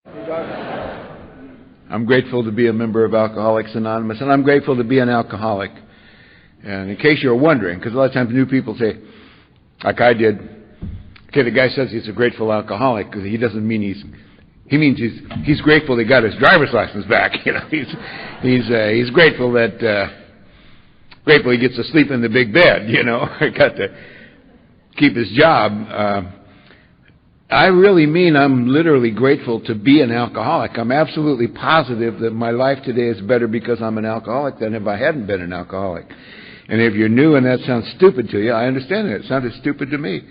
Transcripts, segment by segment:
I'm grateful to be a member of Alcoholics Anonymous, and I'm grateful to be an alcoholic. And in case you're wondering, because a lot of times new people say, like I did, okay, the guy says he's a grateful alcoholic, because he doesn't mean he means he's grateful he got his driver's license back. You know, he's grateful that grateful he gets to sleep in the big bed. You know, got to keep his job. I really mean I'm literally grateful to be an alcoholic. I'm absolutely positive that my life today is better because I'm an alcoholic than if I hadn't been an alcoholic. And if you're new and that sounds stupid to you, I understand it. It sounded stupid to me.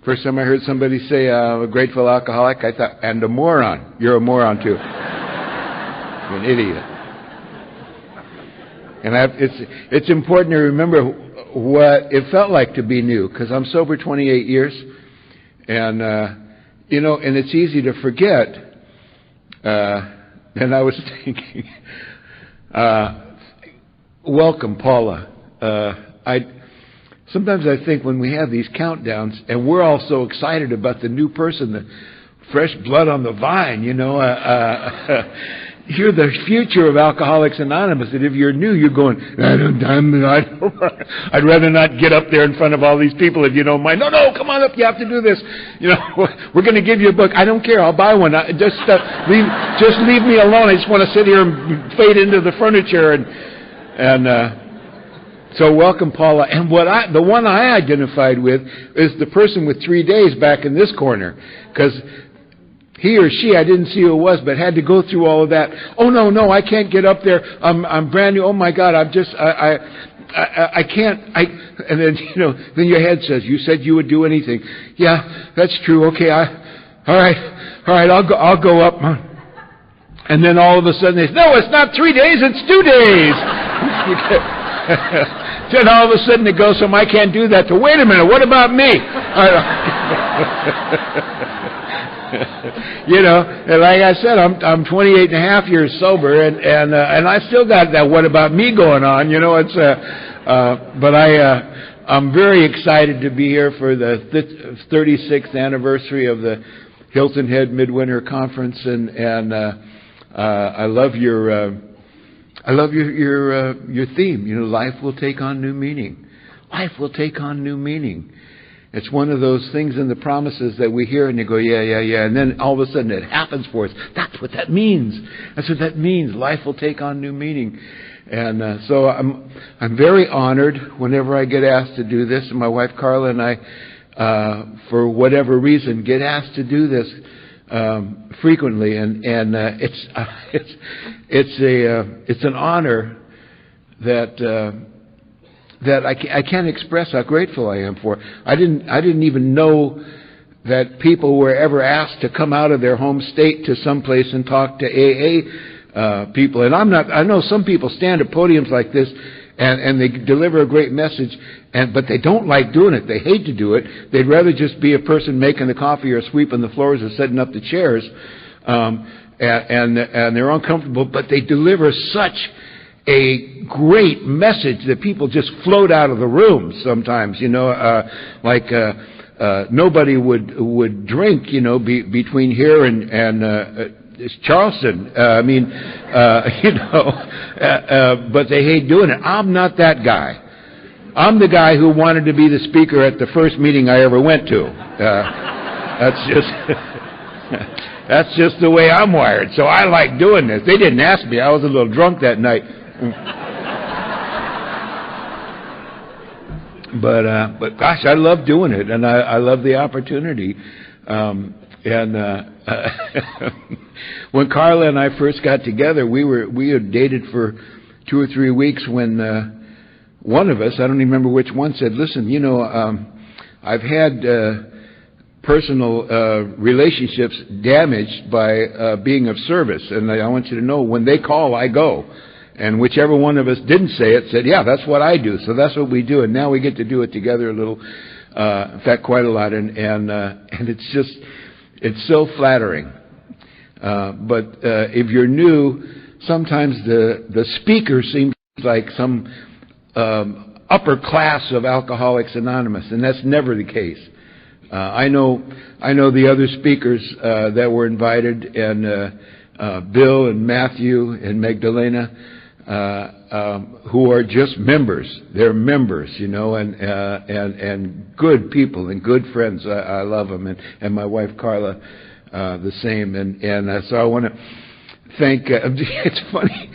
First time I heard somebody say, a grateful alcoholic, I thought, and a moron. You're a moron too. You're an idiot. And it's important to remember what it felt like to be new, because I'm sober 28 years. And, you know, and it's easy to forget. And I was thinking, welcome, Paula. Sometimes I think when we have these countdowns, and we're all so excited about the new person, the fresh blood on the vine, you know, you're the future of Alcoholics Anonymous. And if you're new, you're going, I'd rather not get up there in front of all these people if you don't mind. No, come on up. You have to do this. You know, we're going to give you a book. I don't care. I'll buy one. Just leave me alone. I just want to sit here and fade into the furniture. So welcome, Paula. And the one I identified with is the person with 3 days back in this corner, because he or she, I didn't see who it was, but had to go through all of that. Oh no, I can't get up there. I'm brand new. Oh my God, I can't. And then, you know, then your head says, you said you would do anything. Yeah, that's true. Okay, all right, I'll go up. And then all of a sudden they say, no, it's not 3 days, it's 2 days. Then all of a sudden it goes from I can't do that to wait a minute, what about me? You know, and like I said, I'm 28 and a half years sober, and I still got that what about me going on. You know, it's but I'm very excited to be here for the 36th anniversary of the Hilton Head Midwinter Conference, and I love your theme. You know, life will take on new meaning. Life will take on new meaning. It's one of those things in the promises that we hear and you go, yeah. And then all of a sudden it happens for us. That's what that means. That's what that means. Life will take on new meaning. And so I'm very honored whenever I get asked to do this. And my wife Carla and I, for whatever reason, get asked to do this frequently. And it's an honor that I can't express how grateful I am for. I didn't even know that people were ever asked to come out of their home state to someplace and talk to AA people. And I know some people stand at podiums like this and they deliver a great message, but they don't like doing it. They hate to do it. They'd rather just be a person making the coffee or sweeping the floors or setting up the chairs. And they're uncomfortable, but they deliver such a great message that people just float out of the room sometimes, you know, nobody would drink, you know, between here and Charleston. You know, but they hate doing it. I'm not that guy. I'm the guy who wanted to be the speaker at the first meeting I ever went to. That's just the way I'm wired. So I like doing this. They didn't ask me. I was a little drunk that night. But gosh, I love doing it, and I love the opportunity. When Carla and I first got together, we had dated for 2 or 3 weeks when one of us, I don't even remember which one, said, "Listen, you know, I've had personal relationships damaged by being of service, and I want you to know when they call, I go." And whichever one of us didn't say it said, "Yeah, that's what I do." So that's what we do, and now we get to do it together a little, in fact, quite a lot, and it's so flattering. But if you're new, sometimes the speaker seems like some upper class of Alcoholics Anonymous, and that's never the case. I know the other speakers that were invited, and Bill and Matthew and Magdalena, who are just members. They're members, you know, and good people and good friends. I love them, and my wife Carla, the same. And so I want to thank. It's funny.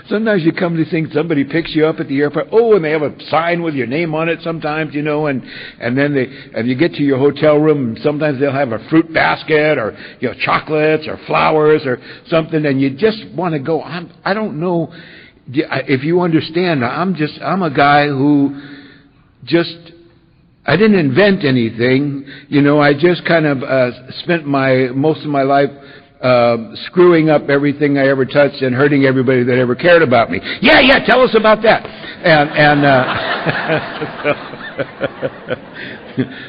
Sometimes you come to think somebody picks you up at the airport. Oh, and they have a sign with your name on it sometimes, you know, and then you get to your hotel room, and sometimes they'll have a fruit basket or, you know, chocolates or flowers or something, and you just want to go. I don't know if you understand. I'm a guy who I didn't invent anything, you know. I just kind of spent most of my life screwing up everything I ever touched and hurting everybody that ever cared about me. Yeah, tell us about that. And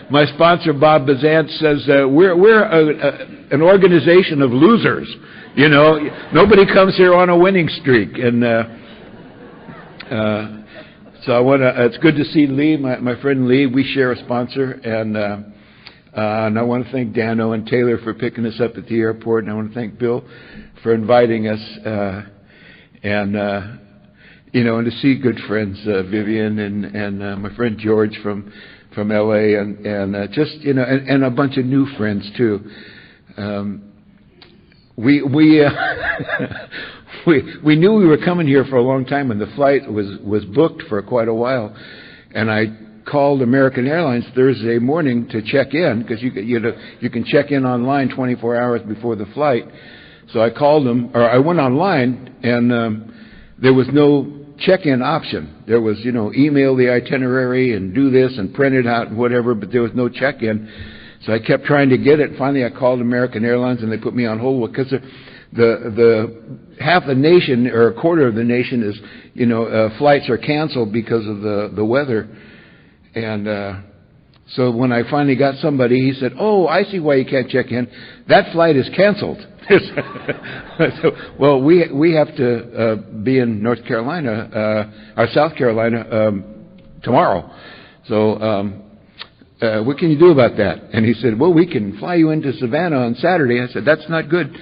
my sponsor Bob Bazant says we're an organization of losers. You know, nobody comes here on a winning streak. And so I want to. It's good to see Lee, my friend Lee. We share a sponsor, and I want to thank Dano and Taylor for picking us up at the airport, and I want to thank Bill for inviting us, and to see good friends, Vivian and my friend George from L.A. and just and a bunch of new friends too. We knew we were coming here for a long time, and the flight was booked for quite a while, and I called American Airlines Thursday morning to check in, because you can check in online 24 hours before the flight. So I called them, or I went online, and there was no check-in option. There was, email the itinerary and do this and print it out and whatever, but there was no check-in. So I kept trying to get it. Finally, I called American Airlines, and they put me on hold because the half the nation, or a quarter of the nation, is flights are canceled because of the weather. And so when I finally got somebody, he said, "Oh, I see why you can't check in. That flight is canceled." So, well, we have to be in North Carolina, or South Carolina, tomorrow. So what can you do about that? And he said, "Well, we can fly you into Savannah on Saturday." I said, "That's not good.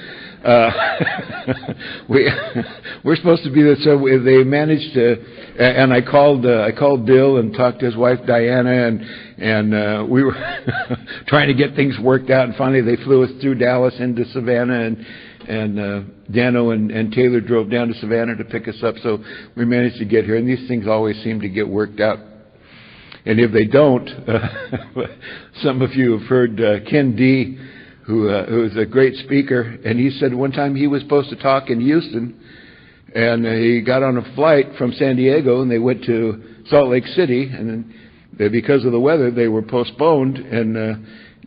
We're supposed to be there." So they managed to, and I called Bill and talked to his wife Diana, and we were trying to get things worked out. And finally, they flew us through Dallas into Savannah, and Dano and Taylor drove down to Savannah to pick us up. So we managed to get here. And these things always seem to get worked out. And if they don't, some of you have heard Ken D, who is a great speaker, and he said one time he was supposed to talk in Houston, and he got on a flight from San Diego, and they went to Salt Lake City, and then because of the weather, they were postponed. And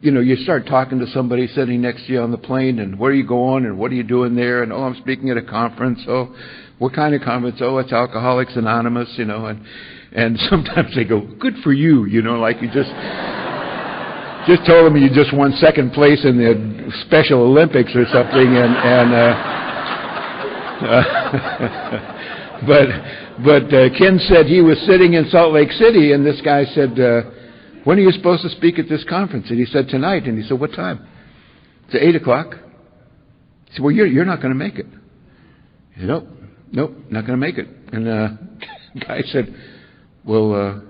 you start talking to somebody sitting next to you on the plane, and where are you going, and what are you doing there? And I'm speaking at a conference. Oh, what kind of conference? Oh, it's Alcoholics Anonymous, and sometimes they go, "Good for you," like you just told them you just won second place in the Special Olympics or something, but Ken said he was sitting in Salt Lake City, and this guy said, "When are you supposed to speak at this conference?" And he said, "Tonight." And he said, "What time?" He said, 8 o'clock. He said, "Well, you're not going to make it." He said, Nope, not going to make it." And the guy said, "Well,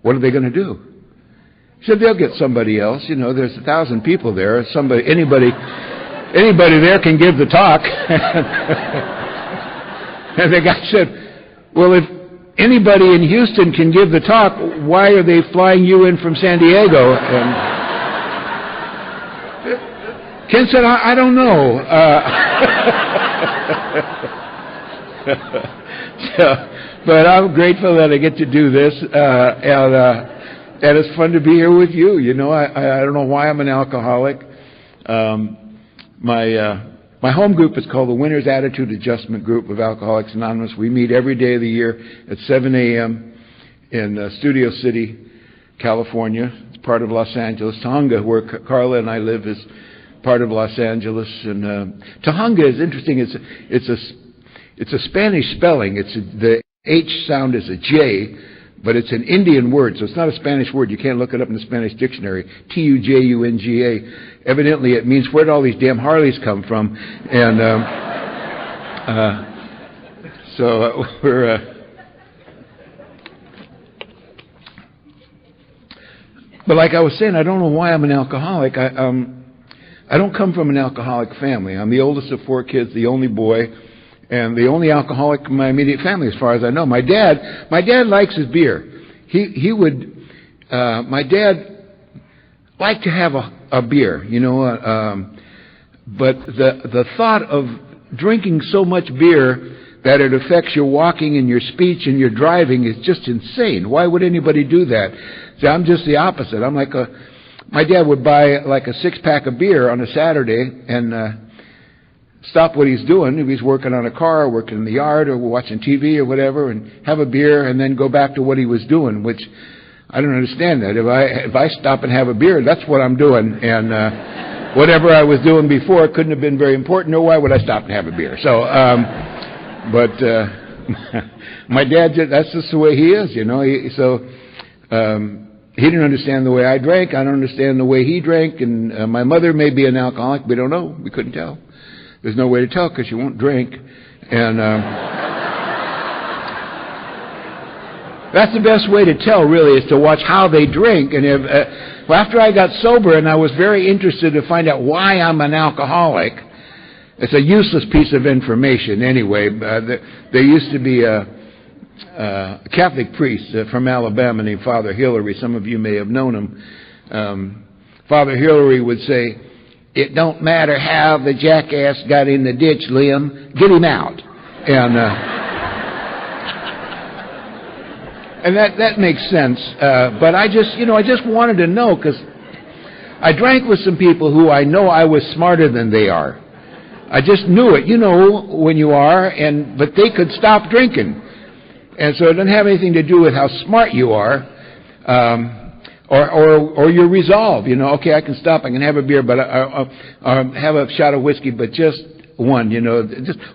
what are they going to do?" He said, "They'll get somebody else. There's 1,000 people there. Anybody there can give the talk." And the guy said, "Well, if anybody in Houston can give the talk, why are they flying you in from San Diego?" And Ken said, I don't know. But I'm grateful that I get to do this, and it's fun to be here with you. I don't know why I'm an alcoholic. My home group is called the Winner's Attitude Adjustment Group of Alcoholics Anonymous. We meet every day of the year at 7 a.m. in Studio City, California. It's part of Los Angeles. Tahunga, where Carla and I live, is part of Los Angeles. And Tahunga is interesting. It's a Spanish spelling. The H sound is a J, but it's an Indian word, so it's not a Spanish word. You can't look it up in the Spanish dictionary. Tujunga. Evidently, it means where did all these damn Harleys come from? And so we're. But like I was saying, I don't know why I'm an alcoholic. I don't come from an alcoholic family. I'm the oldest of 4 kids, the only boy, and the only alcoholic in my immediate family, as far as I know. My dad likes his beer. My dad liked to have a beer, but the thought of drinking so much beer that it affects your walking and your speech and your driving is just insane. Why would anybody do that? See, I'm just the opposite. I'm like my dad would buy like a 6-pack of beer on a Saturday and stop what he's doing. If he's working on a car, working in the yard, or watching TV or whatever, and have a beer and then go back to what he was doing, which I don't understand that. If I stop and have a beer, that's what I'm doing. And whatever I was doing before couldn't have been very important, or why would I stop and have a beer? So, my dad, that's just the way he is, He didn't understand the way I drank. I don't understand the way he drank. And my mother may be an alcoholic. We don't know. We couldn't tell. There's no way to tell because she won't drink. And that's the best way to tell, really, is to watch how they drink. And after I got sober and I was very interested to find out why I'm an alcoholic, it's a useless piece of information anyway. There used to be a Catholic priest from Alabama named Father Hillary. Some of you may have known him. Father Hillary would say, "It don't matter how the jackass got in the ditch, Liam. Get him out." And that makes sense. But I just wanted to know, because I drank with some people who I know I was smarter than they are. I just knew it, when you are, but they could stop drinking. And so it doesn't have anything to do with how smart you are, or your resolve. Okay, I can stop, I can have a beer, but I'll have a shot of whiskey, but just one.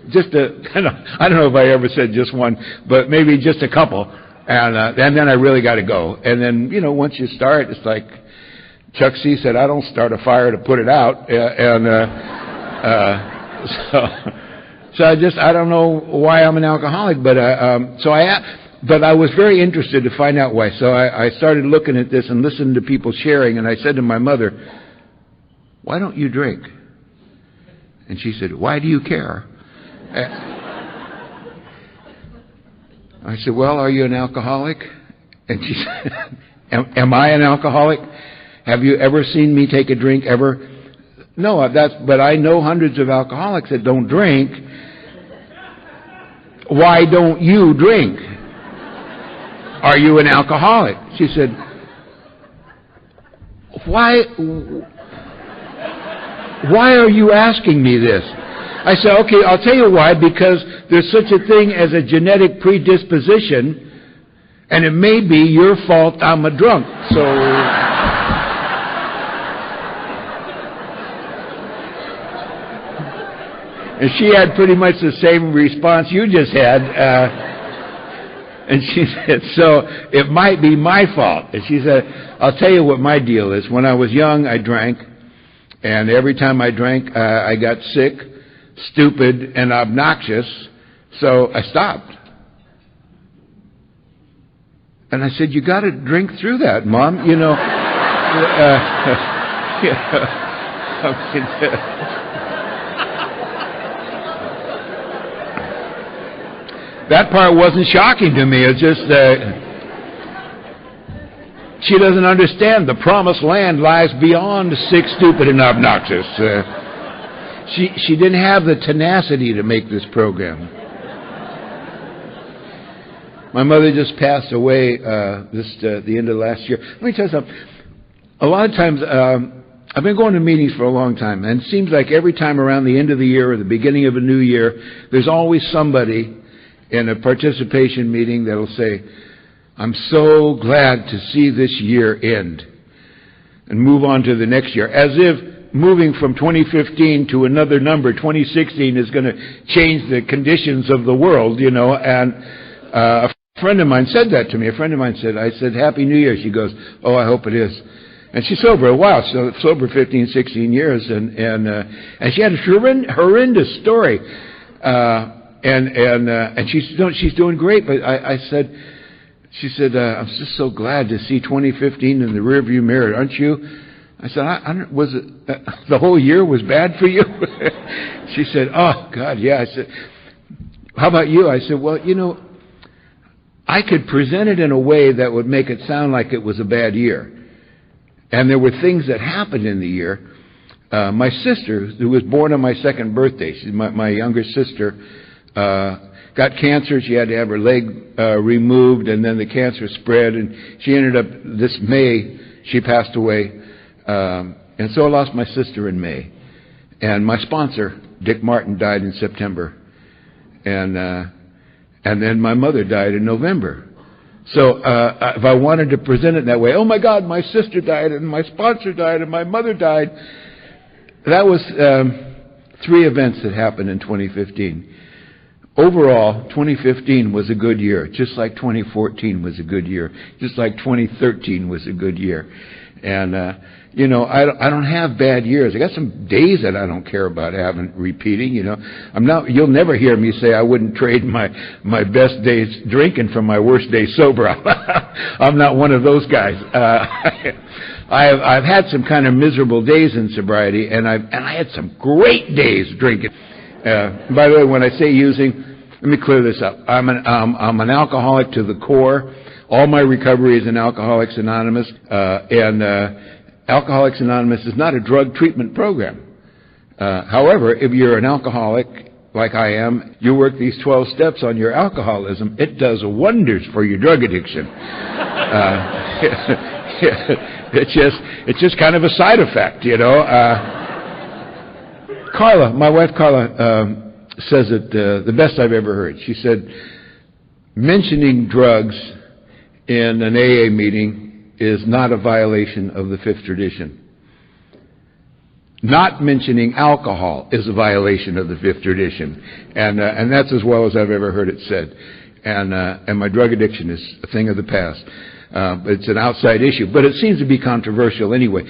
Just I don't know if I ever said just one, but maybe just a couple, and then I really got to go. And then once you start, it's like Chuck C said, "I don't start a fire to put it out," So I don't know why I'm an alcoholic, but but I was very interested to find out why. So I started looking at this and listening to people sharing, and I said to my mother, "Why don't you drink?" And she said, "Why do you care?" I said, "Well, are you an alcoholic?" And she said, Am I an alcoholic? Have you ever seen me take a drink ever? No, but I know hundreds of alcoholics that don't drink. Why don't you drink? Are you an alcoholic? She said, Why are you asking me this? I said, okay, I'll tell you why, because there's such a thing as a genetic predisposition, and it may be your fault I'm a drunk. So... And she had pretty much the same response you just had. And she said, so it might be my fault. And she said, I'll tell you what my deal is. When I was young, I drank. And every time I drank, I got sick, stupid, and obnoxious. So I stopped. And I said, you got to drink through that, Mom. That part wasn't shocking to me. It's just she doesn't understand. The promised land lies beyond sick, stupid, and obnoxious. She didn't have the tenacity to make this program. My mother just passed away the end of last year. Let me tell you something. A lot of times, I've been going to meetings for a long time, and it seems like every time around the end of the year or the beginning of a new year, there's always somebody in a participation meeting that'll say, I'm so glad to see this year end and move on to the next year, as if moving from 2015 to another number, 2016, is going to change the conditions of the world, and A friend of mine said that to me. A friend of mine said, I said, Happy New Year. She goes, oh, I hope it is. And she's sober a while, so sober 15, 16 years, and she had a horrendous story. And she's doing great, but she said, I'm just so glad to see 2015 in the rearview mirror, aren't you? I said, was it the whole year was bad for you? She said, oh God, yeah. I said, how about you? I said, well, I could present it in a way that would make it sound like it was a bad year. And there were things that happened in the year. My sister, who was born on my second birthday, she's my younger sister, got cancer. She had to have her leg removed, and then the cancer spread, and she ended up, this May, she passed away. And so I lost my sister in May. And my sponsor, Dick Martin, died in September. And then my mother died in November. So if I wanted to present it that way, oh my God, my sister died, and my sponsor died, and my mother died. That was 3 events that happened in 2015. Overall, 2015 was a good year, just like 2014 was a good year, just like 2013 was a good year. And, I don't have bad years. I got some days that I don't care about having repeating, you'll never hear me say I wouldn't trade my best days drinking for my worst days sober. I'm not one of those guys. I've had some kind of miserable days in sobriety, and I had some great days drinking. By the way, when I say using, let me clear this up. I'm an alcoholic to the core. All my recovery is in Alcoholics Anonymous, and Alcoholics Anonymous is not a drug treatment program. However, if you're an alcoholic like I am, you work these 12 steps on your alcoholism, it does wonders for your drug addiction. It's just kind of a side effect, Carla, my wife Carla, says it the best I've ever heard. She said, mentioning drugs in an AA meeting is not a violation of the fifth tradition. Not mentioning alcohol is a violation of the fifth tradition. And that's as well as I've ever heard it said. And my drug addiction is a thing of the past. It's an outside issue, but it seems to be controversial anyway.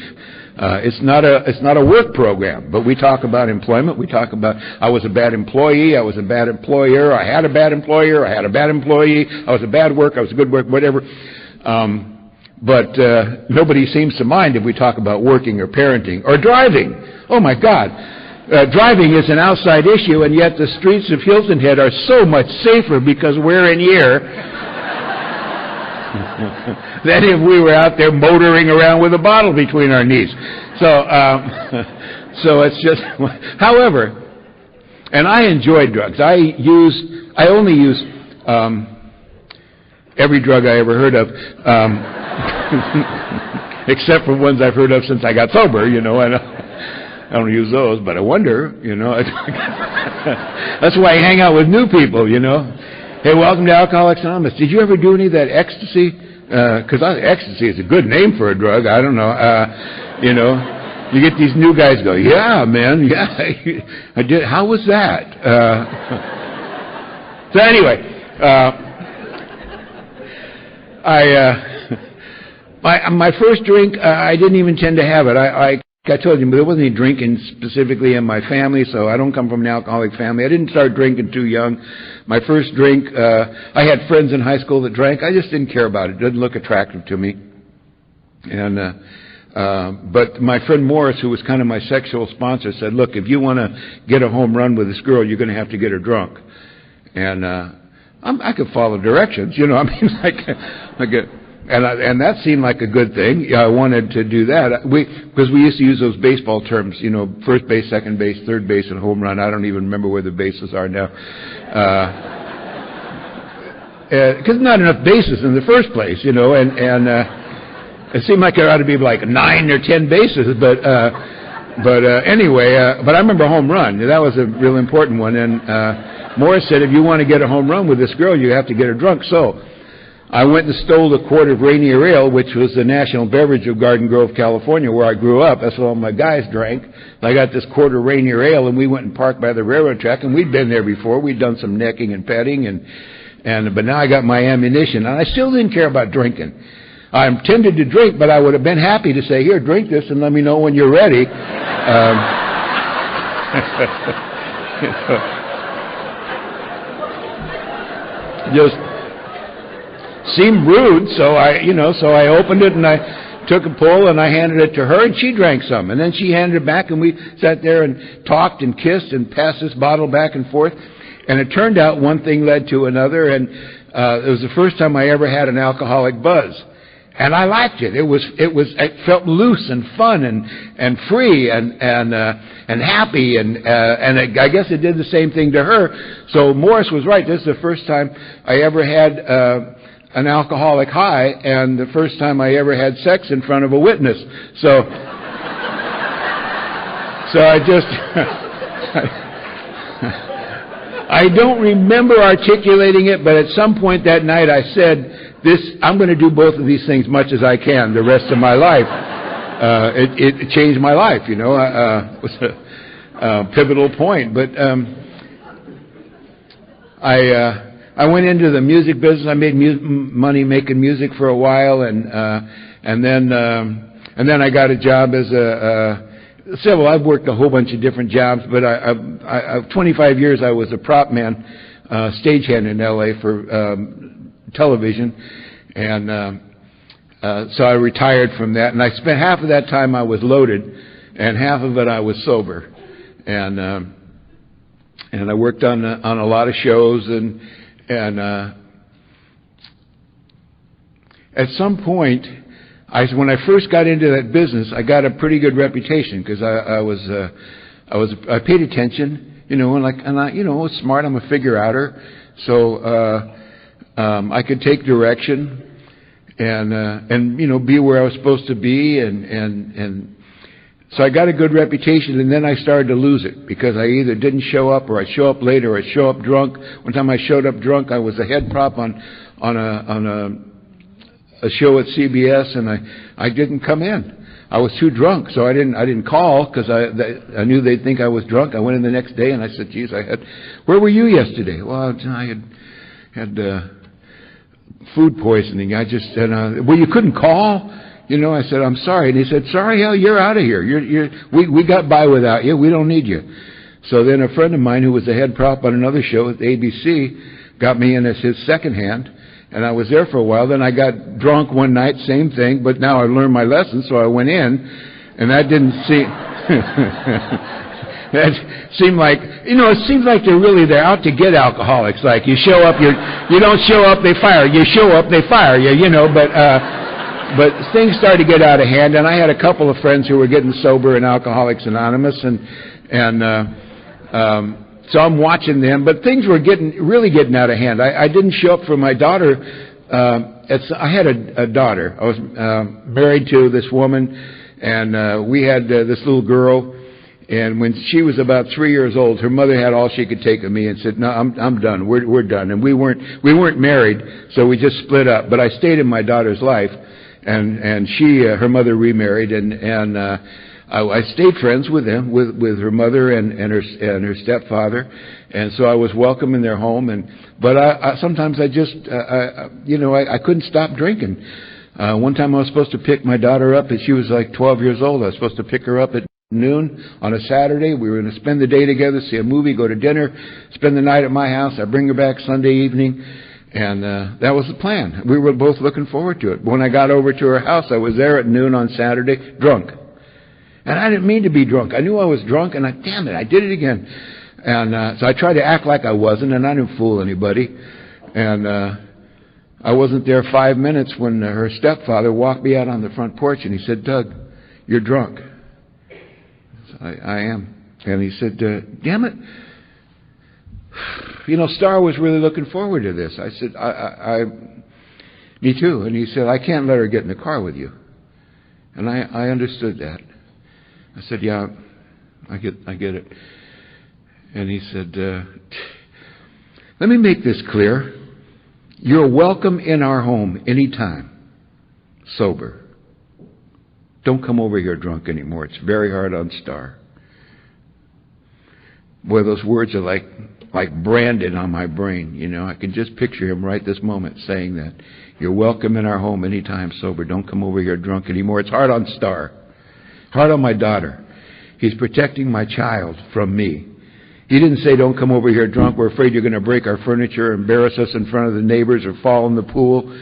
It's not a work program, but we talk about employment. We talk about I was a bad employee, I was a bad employer, I had a bad employer, I had a bad employee, I was a bad worker, I was a good worker, whatever. But nobody seems to mind if we talk about working or parenting or driving. Oh my God. Driving is an outside issue, and yet the streets of Hilton Head are so much safer because we're in here than if we were out there motoring around with a bottle between our knees. So it's just, however, and I enjoy drugs. I only use every drug I ever heard of, except for ones I've heard of since I got sober, I don't use those, but I wonder, That's why I hang out with new people, Hey, welcome to Alcoholics Anonymous. Did you ever do any of that ecstasy? Because ecstasy is a good name for a drug. I don't know. You get these new guys go, yeah, man, yeah, I did. How was that? So anyway, my first drink, I didn't even tend to have it. I told you, but there wasn't any drinking specifically in my family, so I don't come from an alcoholic family. I didn't start drinking too young. My first drink, I had friends in high school that drank. I just didn't care about it. It didn't look attractive to me. And but my friend Morris, who was kind of my sexual sponsor, said, look, if you want to get a home run with this girl, you're going to have to get her drunk. And I could follow directions, and that seemed like a good thing. Yeah, I wanted to do that. Because we used to use those baseball terms, first base, second base, third base, and home run. I don't even remember where the bases are now. Because not enough bases in the first place, it seemed like there ought to be like 9 or 10 bases, but anyway, but I remember home run. That was a real important one. And Morris said, if you want to get a home run with this girl, you have to get her drunk. So I went and stole a quart of Rainier Ale, which was the national beverage of Garden Grove, California, where I grew up. That's what all my guys drank. I got this quart of Rainier Ale, and we went and parked by the railroad track, and we'd been there before. We'd done some necking and petting, and But now I got my ammunition, and I still didn't care about drinking. I intended to drink, but I would have been happy to say, here, drink this and let me know when you're ready. Just seemed rude, so I opened it and I took a pull and I handed it to her, and she drank some, and then she handed it back, and we sat there and talked and kissed and passed this bottle back and forth. And it turned out one thing led to another, and it was the first time I ever had an alcoholic buzz. And I liked it. It felt loose and fun and free and happy, and I guess it did the same thing to her. So Morris was right. This is the first time I ever had an alcoholic high, and the first time I ever had sex in front of a witness. So I just I don't remember articulating it, but at some point that night I said, I'm going to do both of these things much as I can the rest of my life. It changed my life, It was a pivotal point. But I went into the music business. I made money making music for a while, and then I got a job as I've worked a whole bunch of different jobs, but I 25 years I was a prop man, stagehand in L.A. for television, and so I retired from that, and I spent half of that time I was loaded, and half of it I was sober, and I worked on a lot of shows, and at some point, when I first got into that business, I got a pretty good reputation because I paid attention, and I was smart. I'm a figure outer, so I could take direction and be where I was supposed to be, and so I got a good reputation, and then I started to lose it because I either didn't show up, or I'd show up late, or I'd show up drunk. One time I showed up drunk. I was a head prop on a show at CBS, and I didn't come in. I was too drunk, so I didn't call because I knew they'd think I was drunk. I went in the next day and I said, "Geez, where were you yesterday?" "Well, I had food poisoning." I just said, "Well, you couldn't call?" I said, "I'm sorry." And he said, "Sorry, hell, you're out of here. We got by without you. We don't need you." So then a friend of mine who was the head prop on another show at ABC got me in as his second hand. And I was there for a while. Then I got drunk one night, same thing, but now I learned my lesson, so I went in, and that didn't seem... that seemed like, it seems like they're out to get alcoholics. Like, you show up, you don't show up, they fire you. You show up, they fire you, but things started to get out of hand, and I had a couple of friends who were getting sober in Alcoholics Anonymous, so I'm watching them, but things were really getting out of hand. I didn't show up for my daughter. I had a daughter. I was married to this woman, and we had this little girl. And when she was about 3 years old, her mother had all she could take of me and said, "No, I'm done. We're done." And we weren't married, so we just split up. But I stayed in my daughter's life, and her mother remarried, and I stayed friends with them, with her mother and her stepfather, and so I was welcome in their home. But I sometimes I couldn't stop drinking. One time I was supposed to pick my daughter up, and she was like 12 years old. I was supposed to pick her up at noon on a Saturday. We were going to spend the day together, see a movie, go to dinner, spend the night at my house. I bring her back Sunday evening, and that was the plan. We were both looking forward to it. When I got over to her house, I was there at noon on Saturday, drunk. And I didn't mean to be drunk. I knew I was drunk, and damn it, I did it again. And so I tried to act like I wasn't, and I didn't fool anybody. And I wasn't there 5 minutes when her stepfather walked me out on the front porch, and he said, "Doug, you're drunk." I am. And he said, "Damn it. Star was really looking forward to this." I said, me too. And he said, "I can't let her get in the car with you." And I understood that. I said, "Yeah, I get it." And he said, "Let me make this clear. You're welcome in our home anytime, sober. Don't come over here drunk anymore. It's very hard on Star." Boy, those words are like branded on my brain. You know, I can just picture him right this moment saying that. You're welcome in our home anytime sober. Don't come over here drunk anymore. It's hard on Star. Hard on my daughter. He's protecting my child from me. He didn't say, don't come over here drunk. We're afraid you're going to break our furniture, embarrass us in front of the neighbors, or fall in the pool.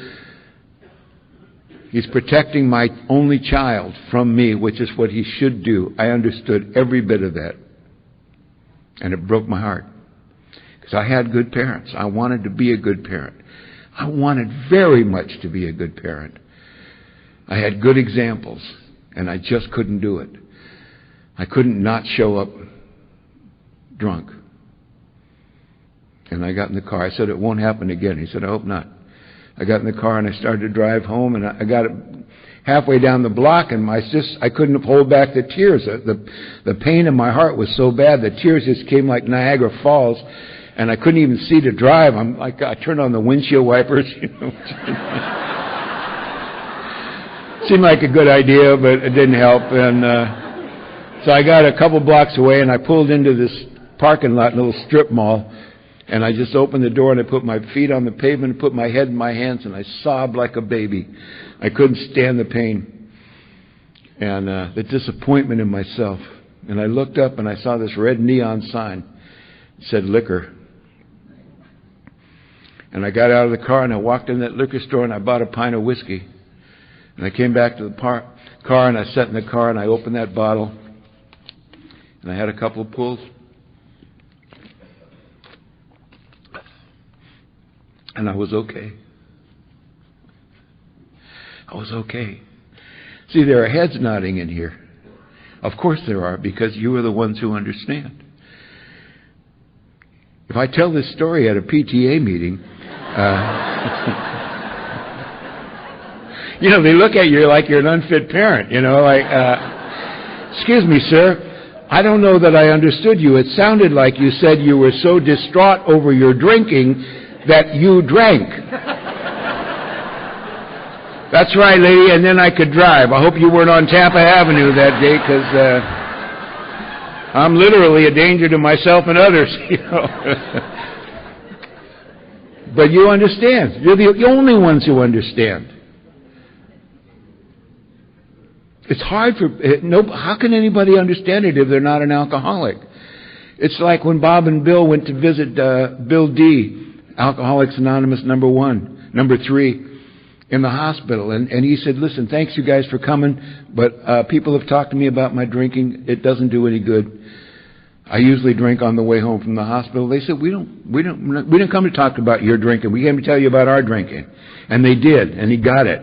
He's protecting my only child from me, which is what he should do. I understood every bit of that. And it broke my heart. Because I had good parents. I wanted to be a good parent. I wanted very much to be a good parent. I had good examples, and I just couldn't do it. I couldn't not show up drunk. And I got in the car. I said, it won't happen again. He said, I hope not. I got in the car and I started to drive home, and I got it halfway down the block, and I couldn't hold back the tears. The pain in my heart was so bad, the tears just came like Niagara Falls, and I couldn't even see to drive. I turned on the windshield wipers. You know. Seemed like a good idea, but it didn't help. And so I got a couple blocks away, and I pulled into this parking lot, a little strip mall, and I just opened the door, and I put my feet on the pavement, and put my head in my hands, and I sobbed like a baby. I couldn't stand the pain and the disappointment in myself. And I looked up, and I saw this red neon sign. It said liquor. And I got out of the car, and I walked in that liquor store, and I bought a pint of whiskey. And I came back to the car, and I sat in the car, and I opened that bottle, and I had a couple of pulls. And I was okay. I was okay. See, there are heads nodding in here. Of course there are, because you are the ones who understand. If I tell this story at a PTA meeting, you know, they look at you like you're an unfit parent, you know, like, excuse me, sir, I don't know that I understood you. It sounded like you said you were so distraught over your drinking that you drank. That's right, lady, and then I could drive. I hope you weren't on Tampa Avenue that day, because I'm literally a danger to myself and others, you know. But you understand. You're the only ones who understand. It's hard for... how can anybody understand it if they're not an alcoholic? It's like when Bob and Bill went to visit Bill D., Alcoholics Anonymous number 3, in the hospital. And he said, listen, thanks you guys for coming, but people have talked to me about my drinking. It doesn't do any good. I usually drink on the way home from the hospital. They said, we didn't come to talk about your drinking. We came to tell you about our drinking. And they did, and he got it.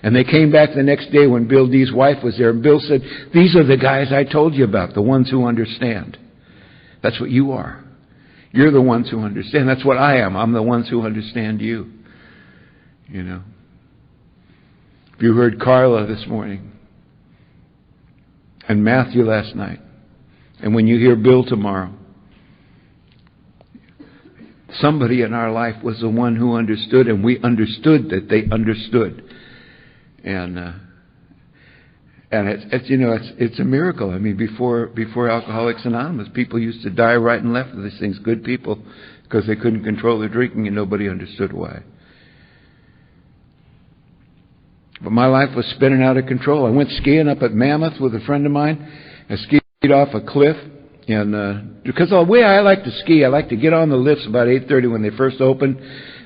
And they came back the next day when Bill D's wife was there. And Bill said, these are the guys I told you about, the ones who understand. That's what you are. You're the ones who understand. That's what I am. I'm the ones who understand you. You know. You heard Carla this morning. And Matthew last night. And when you hear Bill tomorrow. Somebody in our life was the one who understood, and we understood that they understood. And it's a miracle. I mean, before Alcoholics Anonymous, people used to die right and left of these things. Good people, because they couldn't control their drinking, and nobody understood why. But my life was spinning out of control. I went skiing up at Mammoth with a friend of mine. I skied off a cliff, and because the way I like to ski, I like to get on the lifts about 8:30 when they first open,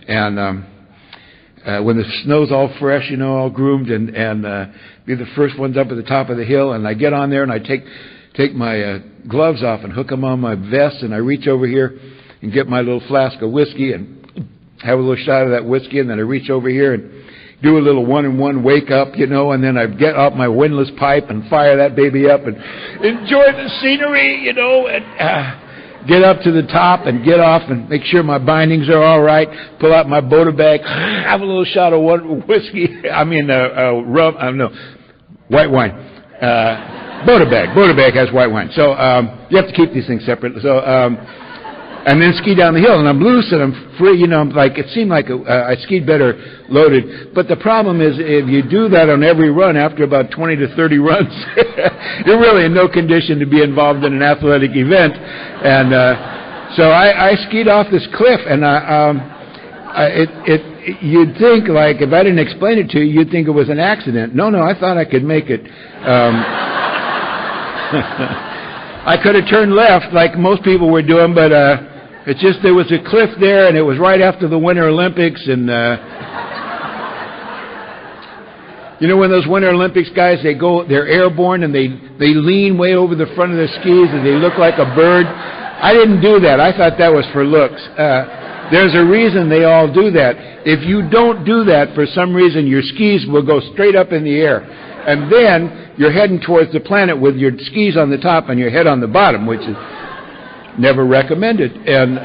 and when the snow's all fresh, you know, all groomed, and be the first ones up at the top of the hill. And I get on there, and I take my gloves off and hook them on my vest, and I reach over here and get my little flask of whiskey and have a little shot of that whiskey, and then I reach over here and do a little 1-and-1 wake up, you know, and then I get out my windlass pipe and fire that baby up and enjoy the scenery, you know, and get up to the top and get off and make sure my bindings are all right, pull out my Boda bag, have a little shot of whiskey, white wine. Boda bag has white wine. So you have to keep these things separate. So and then ski down the hill, and I'm loose and I'm free. You know, like it seemed like I skied better loaded. But the problem is, if you do that on every run, after about 20 to 30 runs, you're really in no condition to be involved in an athletic event. And so I skied off this cliff, and you'd think, like, if I didn't explain it to you, you'd think it was an accident. No, I thought I could make it. I could have turned left like most people were doing, but it's just there was a cliff there, and it was right after the Winter Olympics, and you know, when those Winter Olympics guys, they're airborne, and they lean way over the front of their skis, and they look like a bird. I didn't do that. I thought that was for looks. There's a reason they all do that. If you don't do that, for some reason, your skis will go straight up in the air. And then you're heading towards the planet with your skis on the top and your head on the bottom, which is never recommended. And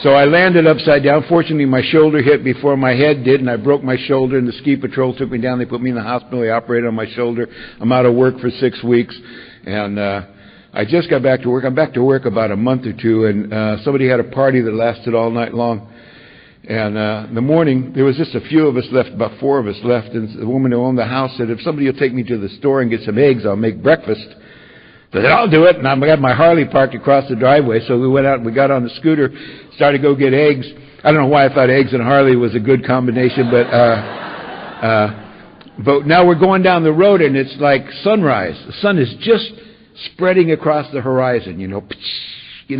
so I landed upside down. Fortunately, my shoulder hit before my head did, and I broke my shoulder, and the ski patrol took me down. They put me in the hospital. They operated on my shoulder. I'm out of work for 6 weeks. And I just got back to work. I'm back to work about a month or two, and somebody had a party that lasted all night long. And in the morning, there was just a few of us left, about 4 of us left, and the woman who owned the house said, if somebody will take me to the store and get some eggs, I'll make breakfast. I said, I'll do it, and I got my Harley parked across the driveway, so we went out and we got on the scooter, started to go get eggs. I don't know why I thought eggs and Harley was a good combination, but now we're going down the road, and it's like sunrise. The sun is just spreading across the horizon, you know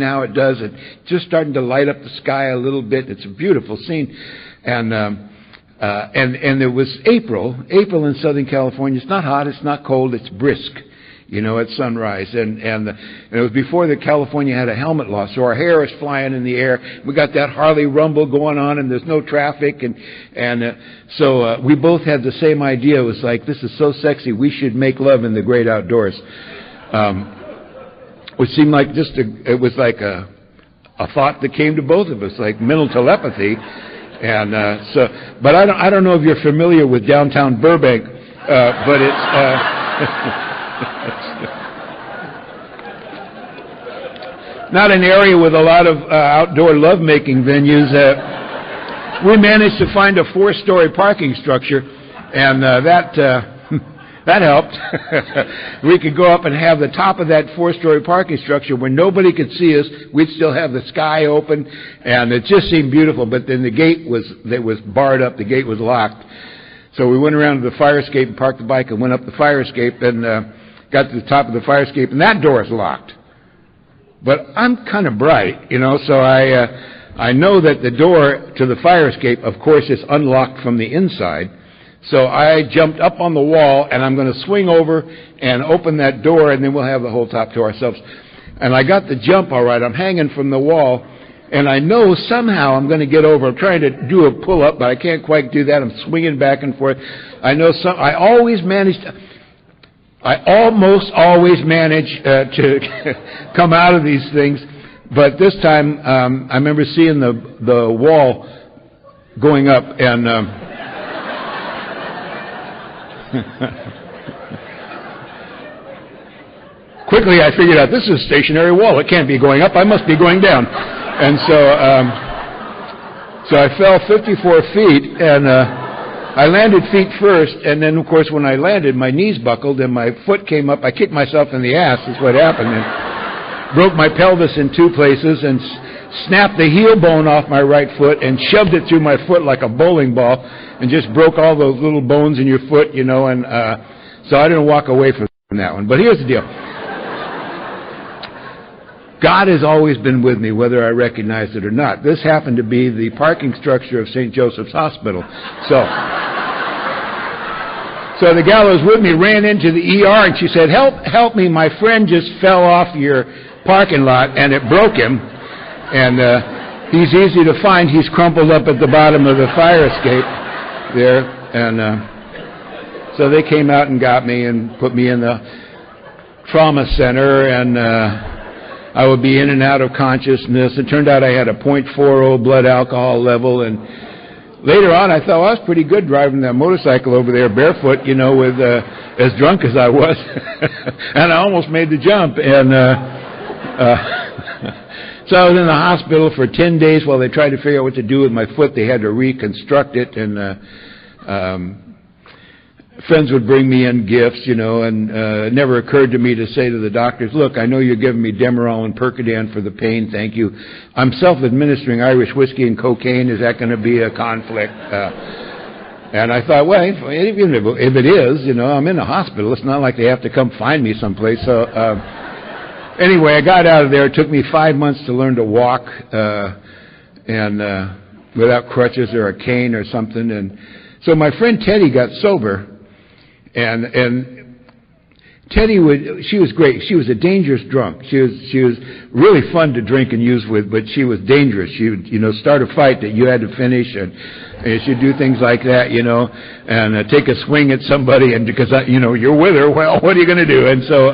how it does. It's just starting to light up the sky a little bit. It's a beautiful scene. And it was April in Southern California. It's not hot, it's not cold, it's brisk, you know, at sunrise. And it was before that California had a helmet law, so our hair is flying in the air. We got that Harley rumble going on, and there's no traffic. So we both had the same idea. It was like, this is so sexy, we should make love in the great outdoors. Which seemed like it was like a thought that came to both of us, like mental telepathy. And but I don't know if you're familiar with downtown Burbank, but it's not an area with a lot of outdoor lovemaking venues. We managed to find a 4-story parking structure, and that helped. We could go up and have the top of that 4-story parking structure where nobody could see us. We'd still have the sky open, and it just seemed beautiful. But then the gate was barred up. The gate was locked. So we went around to the fire escape and parked the bike and went up the fire escape and got to the top of the fire escape, and that door is locked. But I'm kind of bright, you know, so I know that the door to the fire escape, of course, is unlocked from the inside. So I jumped up on the wall, and I'm going to swing over and open that door, and then we'll have the whole top to ourselves. And I got the jump all right. I'm hanging from the wall, and I know somehow I'm going to get over. I'm trying to do a pull-up, but I can't quite do that. I'm swinging back and forth. I almost always manage to come out of these things, but this time I remember seeing the wall going up, and quickly I figured out, this is a stationary wall. It can't be going up. I must be going down. And so I fell 54 feet, and I landed feet first, and then, of course, when I landed, my knees buckled, and my foot came up. I kicked myself in the ass, is what happened, and broke my pelvis in 2 places, and snapped the heel bone off my right foot, and shoved it through my foot like a bowling ball, and just broke all those little bones in your foot, you know, and so I didn't walk away from that one. But here's the deal. God has always been with me, whether I recognize it or not. This happened to be the parking structure of St. Joseph's Hospital. So the gal who was with me ran into the ER, and she said, help me, my friend just fell off your parking lot, and it broke him. And he's easy to find. He's crumpled up at the bottom of the fire escape there. And so they came out and got me and put me in the trauma center, and I would be in and out of consciousness. It turned out I had a .40 blood alcohol level, and later on I thought, well, I was pretty good driving that motorcycle over there barefoot, you know, with as drunk as I was. And I almost made the jump. And So I was in the hospital for 10 days while they tried to figure out what to do with my foot. They had to reconstruct it, and friends would bring me in gifts, and it never occurred to me to say to the doctors, look, I know you're giving me Demerol and Percodan for the pain, thank you. I'm self-administering Irish whiskey and cocaine. Is that going to be a conflict? And I thought, well, even if it is, I'm in a hospital. It's not like they have to come find me someplace. So anyway, I got out of there. It took me 5 months to learn to walk and without crutches or a cane or something. And so my friend Teddy got sober. And Teddy she was great. She was a dangerous drunk. She was really fun to drink and use with, but she was dangerous. She would, start a fight that you had to finish, and she'd do things like that, and take a swing at somebody, and because, you're with her, well, what are you going to do? And so,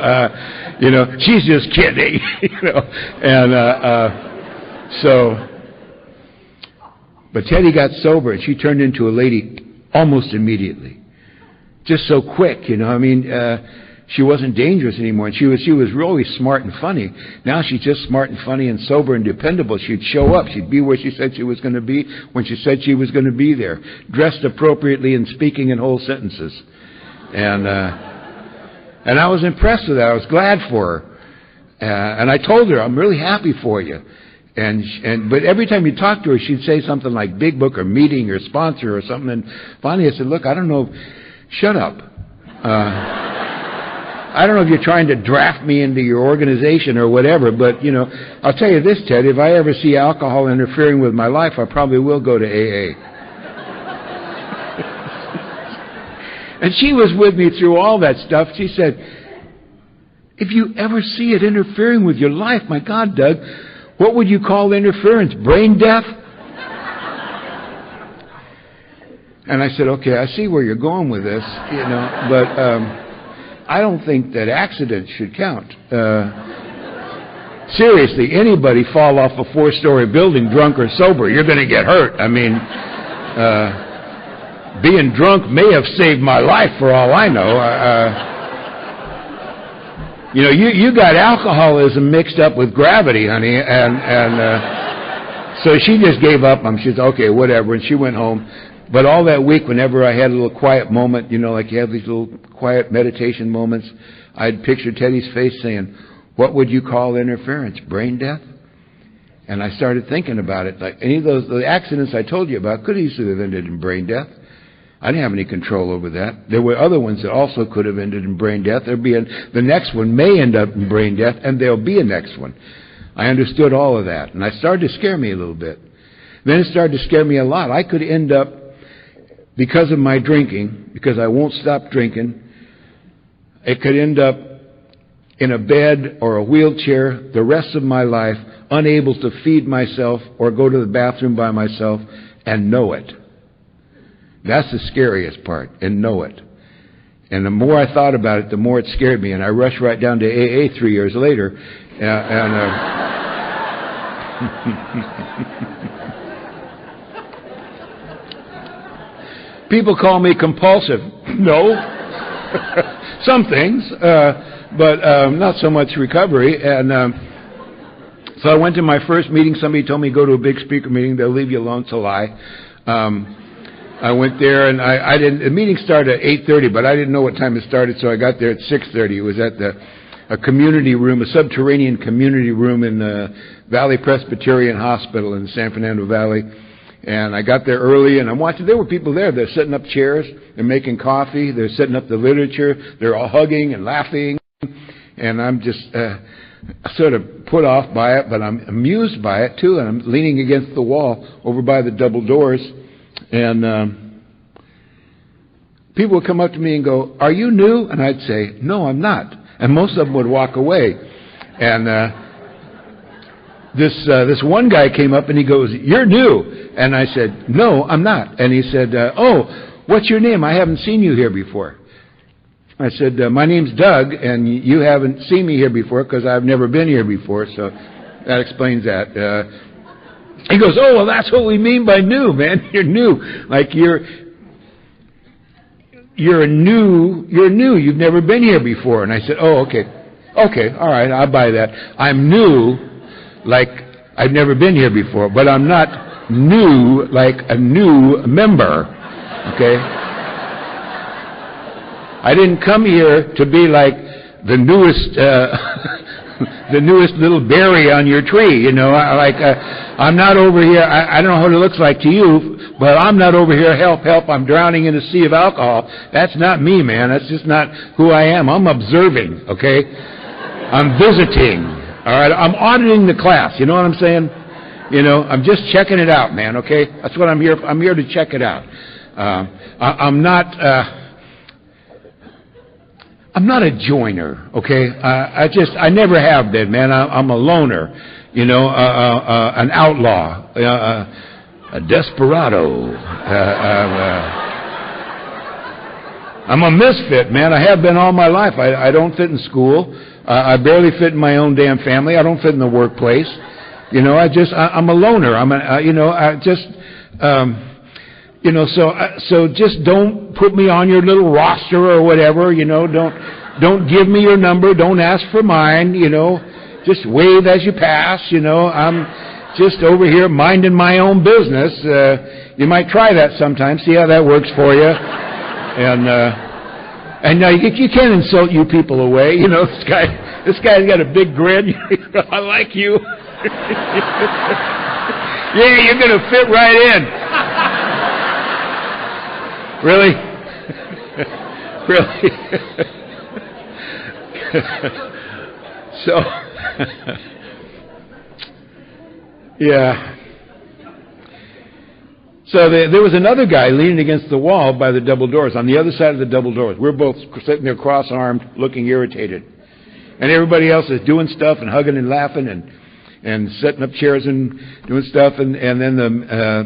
she's just kidding, but Teddy got sober, and she turned into a lady almost immediately. Just so quick, she wasn't dangerous anymore, and she was really smart and funny. Now she's just smart and funny and sober and dependable. She'd show up. She'd be where she said she was going to be when she said she was going to be there, dressed appropriately and speaking in whole sentences. And I was impressed with that. I was glad for her. And I told her, I'm really happy for you. But every time you talk to her, she'd say something like big book or meeting or sponsor or something. And finally I said, look, I don't know. Shut up. I don't know if you're trying to draft me into your organization or whatever, but, I'll tell you this, Ted, if I ever see alcohol interfering with my life, I probably will go to AA. And she was with me through all that stuff. She said, if you ever see it interfering with your life, my God, Doug, what would you call interference? Brain death? And I said, okay, I see where you're going with this, but I don't think that accidents should count. Seriously, anybody fall off a 4-story building drunk or sober, you're going to get hurt. I mean, being drunk may have saved my life for all I know. You got alcoholism mixed up with gravity, honey, and so she just gave up. She said, okay, whatever, and she went home. But all that week, whenever I had a little quiet moment, like you have these little quiet meditation moments, I'd picture Teddy's face saying, what would you call interference? Brain death? And I started thinking about it. Like any of the accidents I told you about could easily have ended in brain death. I didn't have any control over that. There were other ones that also could have ended in brain death. The next one may end up in brain death, and there'll be a next one. I understood all of that, and it started to scare me a little bit. Then it started to scare me a lot. I could end up, because of my drinking, because I won't stop drinking, it could end up in a bed or a wheelchair the rest of my life, unable to feed myself or go to the bathroom by myself, and know it. That's the scariest part, and know it. And the more I thought about it, the more it scared me, and I rushed right down to AA 3 years later, people call me compulsive. No. Some things, but not so much recovery. And so I went to my first meeting. Somebody told me go to a big speaker meeting. They'll leave you alone. It's a lie. I went there, and I didn't. The meeting started at 8:30, but I didn't know what time it started, so I got there at 6:30. It was at a community room, a subterranean community room in the Valley Presbyterian Hospital in the San Fernando Valley. And I got there early, and I'm watching. There were people there. They're setting up chairs. They're making coffee. They're setting up the literature. They're all hugging and laughing. And I'm just sort of put off by it, but I'm amused by it, too. And I'm leaning against the wall over by the double doors. And people would come up to me and go, "Are you new?" And I'd say, "No, I'm not." And most of them would walk away. And this one guy came up and he goes, "You're new." And I said, "No, I'm not." And he said, "Oh, what's your name? I haven't seen you here before." I said, "My name's Doug, and you haven't seen me here before because I've never been here before." So that explains that. He goes, "Oh, well, that's what we mean by new, man. You're new. Like you're new. You've never been here before." And I said, "Oh, okay, all right, I'll buy that. I'm new, like I've never been here before, but I'm not new like a new member, okay? I didn't come here to be like the newest the newest little berry on your tree, I'm not over here, I don't know what it looks like to you, but I'm not over here, help, I'm drowning in a sea of alcohol. That's not me, man. That's just not who I am. I'm observing, okay? I'm visiting, all right? I'm auditing the class, you know what I'm saying? I'm just checking it out, man, okay? That's what I'm here for. I'm here to check it out. I'm not a joiner, okay? I never have been, man. I'm a loner, an outlaw, a desperado. I'm a misfit, man. I have been all my life. I don't fit in school. I barely fit in my own damn family. I don't fit in the workplace. I'm a loner. So just don't put me on your little roster or whatever, don't give me your number, don't ask for mine, just wave as you pass, I'm just over here minding my own business. You might try that sometime, see how that works for you. And you can't insult you people away, this guy's got a big grin, I like you. Yeah, you're going to fit right in. Really? Really? So, yeah. So there was another guy leaning against the wall by the double doors, on the other side of the double doors. We're both sitting there cross-armed, looking irritated. And everybody else is doing stuff and hugging and laughing and setting up chairs and doing stuff, and then the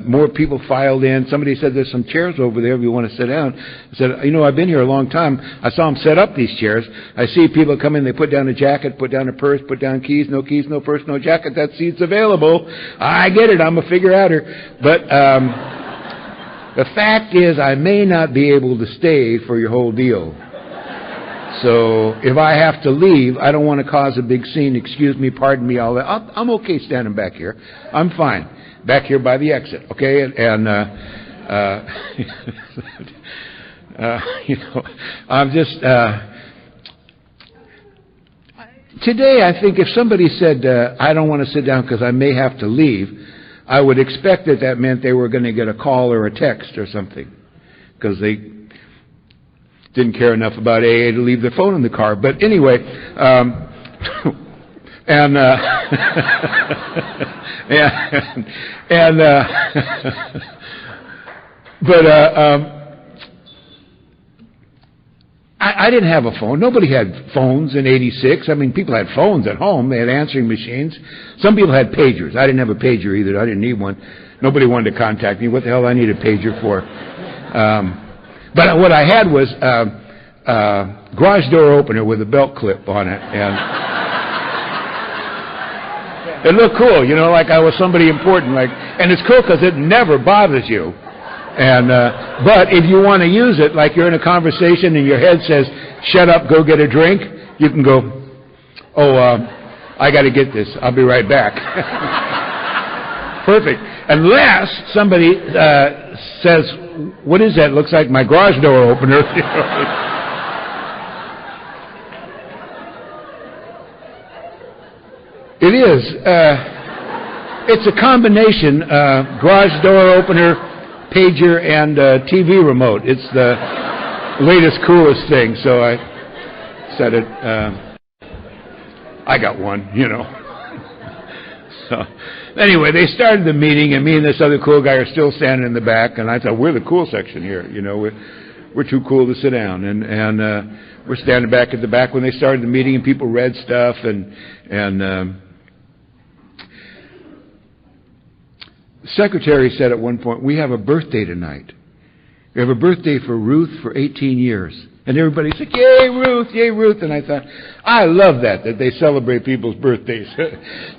more people filed in. Somebody said, there's some chairs over there if you want to sit down. I said, I've been here a long time. I saw them set up these chairs. I see people come in, they put down a jacket, put down a purse, put down keys, no purse, no jacket. That seat's available. I get it. I'm a figure-outer. But the fact is, I may not be able to stay for your whole deal. So if I have to leave, I don't want to cause a big scene. Excuse me, pardon me, all that. I'm okay standing back here. I'm fine. Back here by the exit, okay? And I'm just... Today, I think if somebody said, I don't want to sit down because I may have to leave, I would expect that meant they were going to get a call or a text or something, because they didn't care enough about AA to leave their phone in the car. But anyway, I didn't have a phone. Nobody had phones in '86. I mean, people had phones at home. They had answering machines. Some people had pagers. I didn't have a pager either. I didn't need one. Nobody wanted to contact me. What the hell I need a pager for? But what I had was garage door opener with a belt clip on it, and it looked cool, like I was somebody important. And it's cool because it never bothers you. And but if you want to use it, like you're in a conversation and your head says, "Shut up, go get a drink," you can go, I got to get this. I'll be right back. Perfect. Unless somebody says, what is that? Looks like my garage door opener. It is. It's a combination, garage door opener, pager, and TV remote. It's the latest, coolest thing. So I said it. I got one, So anyway, they started the meeting, and me and this other cool guy are still standing in the back. And I thought, we're the cool section here, we're too cool to sit down. And we're standing back at the back when they started the meeting, and people read stuff. And the secretary said at one point, we have a birthday tonight. We have a birthday for Ruth for 18 years. And everybody said, yay, Ruth, yay, Ruth. And I thought, I love that they celebrate people's birthdays.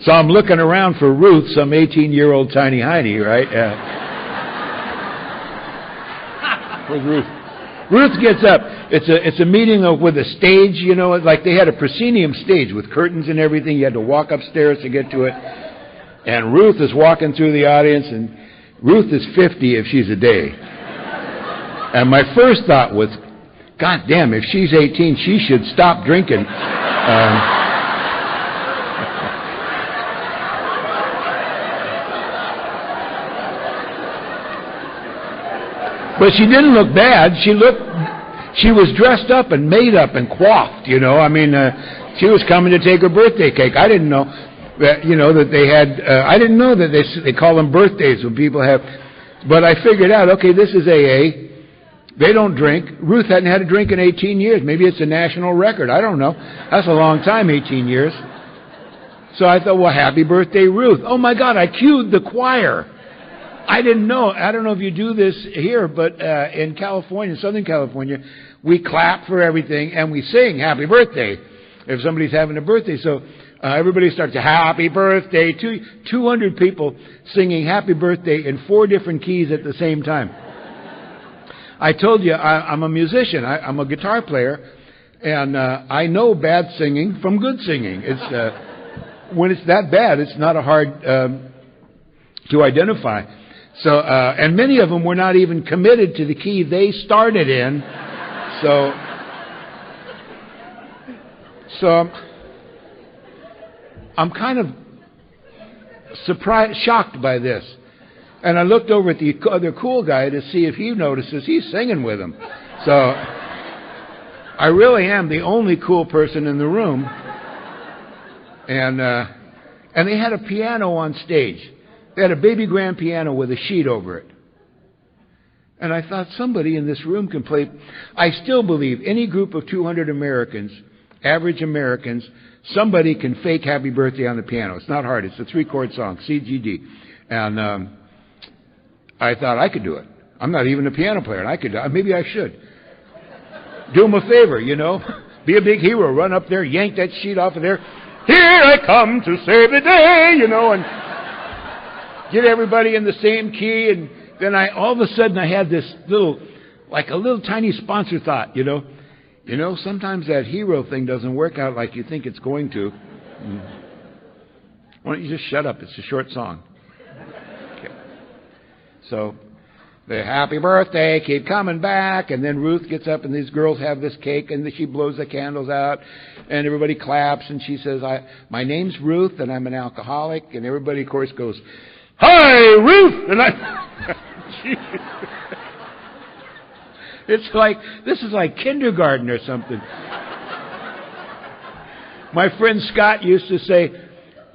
So I'm looking around for Ruth, some 18-year-old tiny hiney, right? Where's Ruth? Ruth gets up. It's a meeting with a stage, like they had a proscenium stage with curtains and everything. You had to walk upstairs to get to it. And Ruth is walking through the audience, and Ruth is 50 if she's a day. And my first thought was, God damn, if she's 18, she should stop drinking. But she didn't look bad. She was dressed up and made up and coiffed, you know. I mean, she was coming to take her birthday cake. I didn't know that, you know, that they had, I didn't know that they call them birthdays when people have, but I figured out, okay, this is AA. They don't drink. Ruth hadn't had a drink in 18 years. Maybe it's a national record. I don't know. That's a long time, 18 years. So I thought, well, happy birthday, Ruth. Oh, my God, I cued the choir. I didn't know. I don't know if you do this here, but in California, Southern California, we clap for everything and we sing happy birthday if somebody's having a birthday. So everybody starts happy birthday. 200 people singing happy birthday in 4 different keys at the same time. I told you I'm a musician. I'm a guitar player, and I know bad singing from good singing. It's when it's that bad, it's not hard to identify. So, and many of them were not even committed to the key they started in. So I'm kind of surprised, shocked by this. And I looked over at the other cool guy to see if he notices he's singing with him. So I really am the only cool person in the room. And they had a piano on stage. They had a baby grand piano with a sheet over it. And I thought somebody in this room can play. I still believe any group of 200 Americans, average Americans, somebody can fake happy birthday on the piano. It's not hard. It's a 3-chord song, C, G, D. And I thought I could do it. I'm not even a piano player, and I could do it. Maybe I should. Do them a favor, you know. Be a big hero. Run up there, yank that sheet off of there. Here I come to save the day, you know, and get everybody in the same key. And then all of a sudden I had this little tiny sponsor thought, you know. You know, sometimes that hero thing doesn't work out like you think it's going to. Why don't you just shut up? It's a short song. Okay. So the happy birthday, keep coming back, and then Ruth gets up and these girls have this cake and she blows the candles out and everybody claps and she says, my name's Ruth and I'm an alcoholic, and everybody of course goes, hi Ruth! And it's like, this is like kindergarten or something. My friend Scott used to say,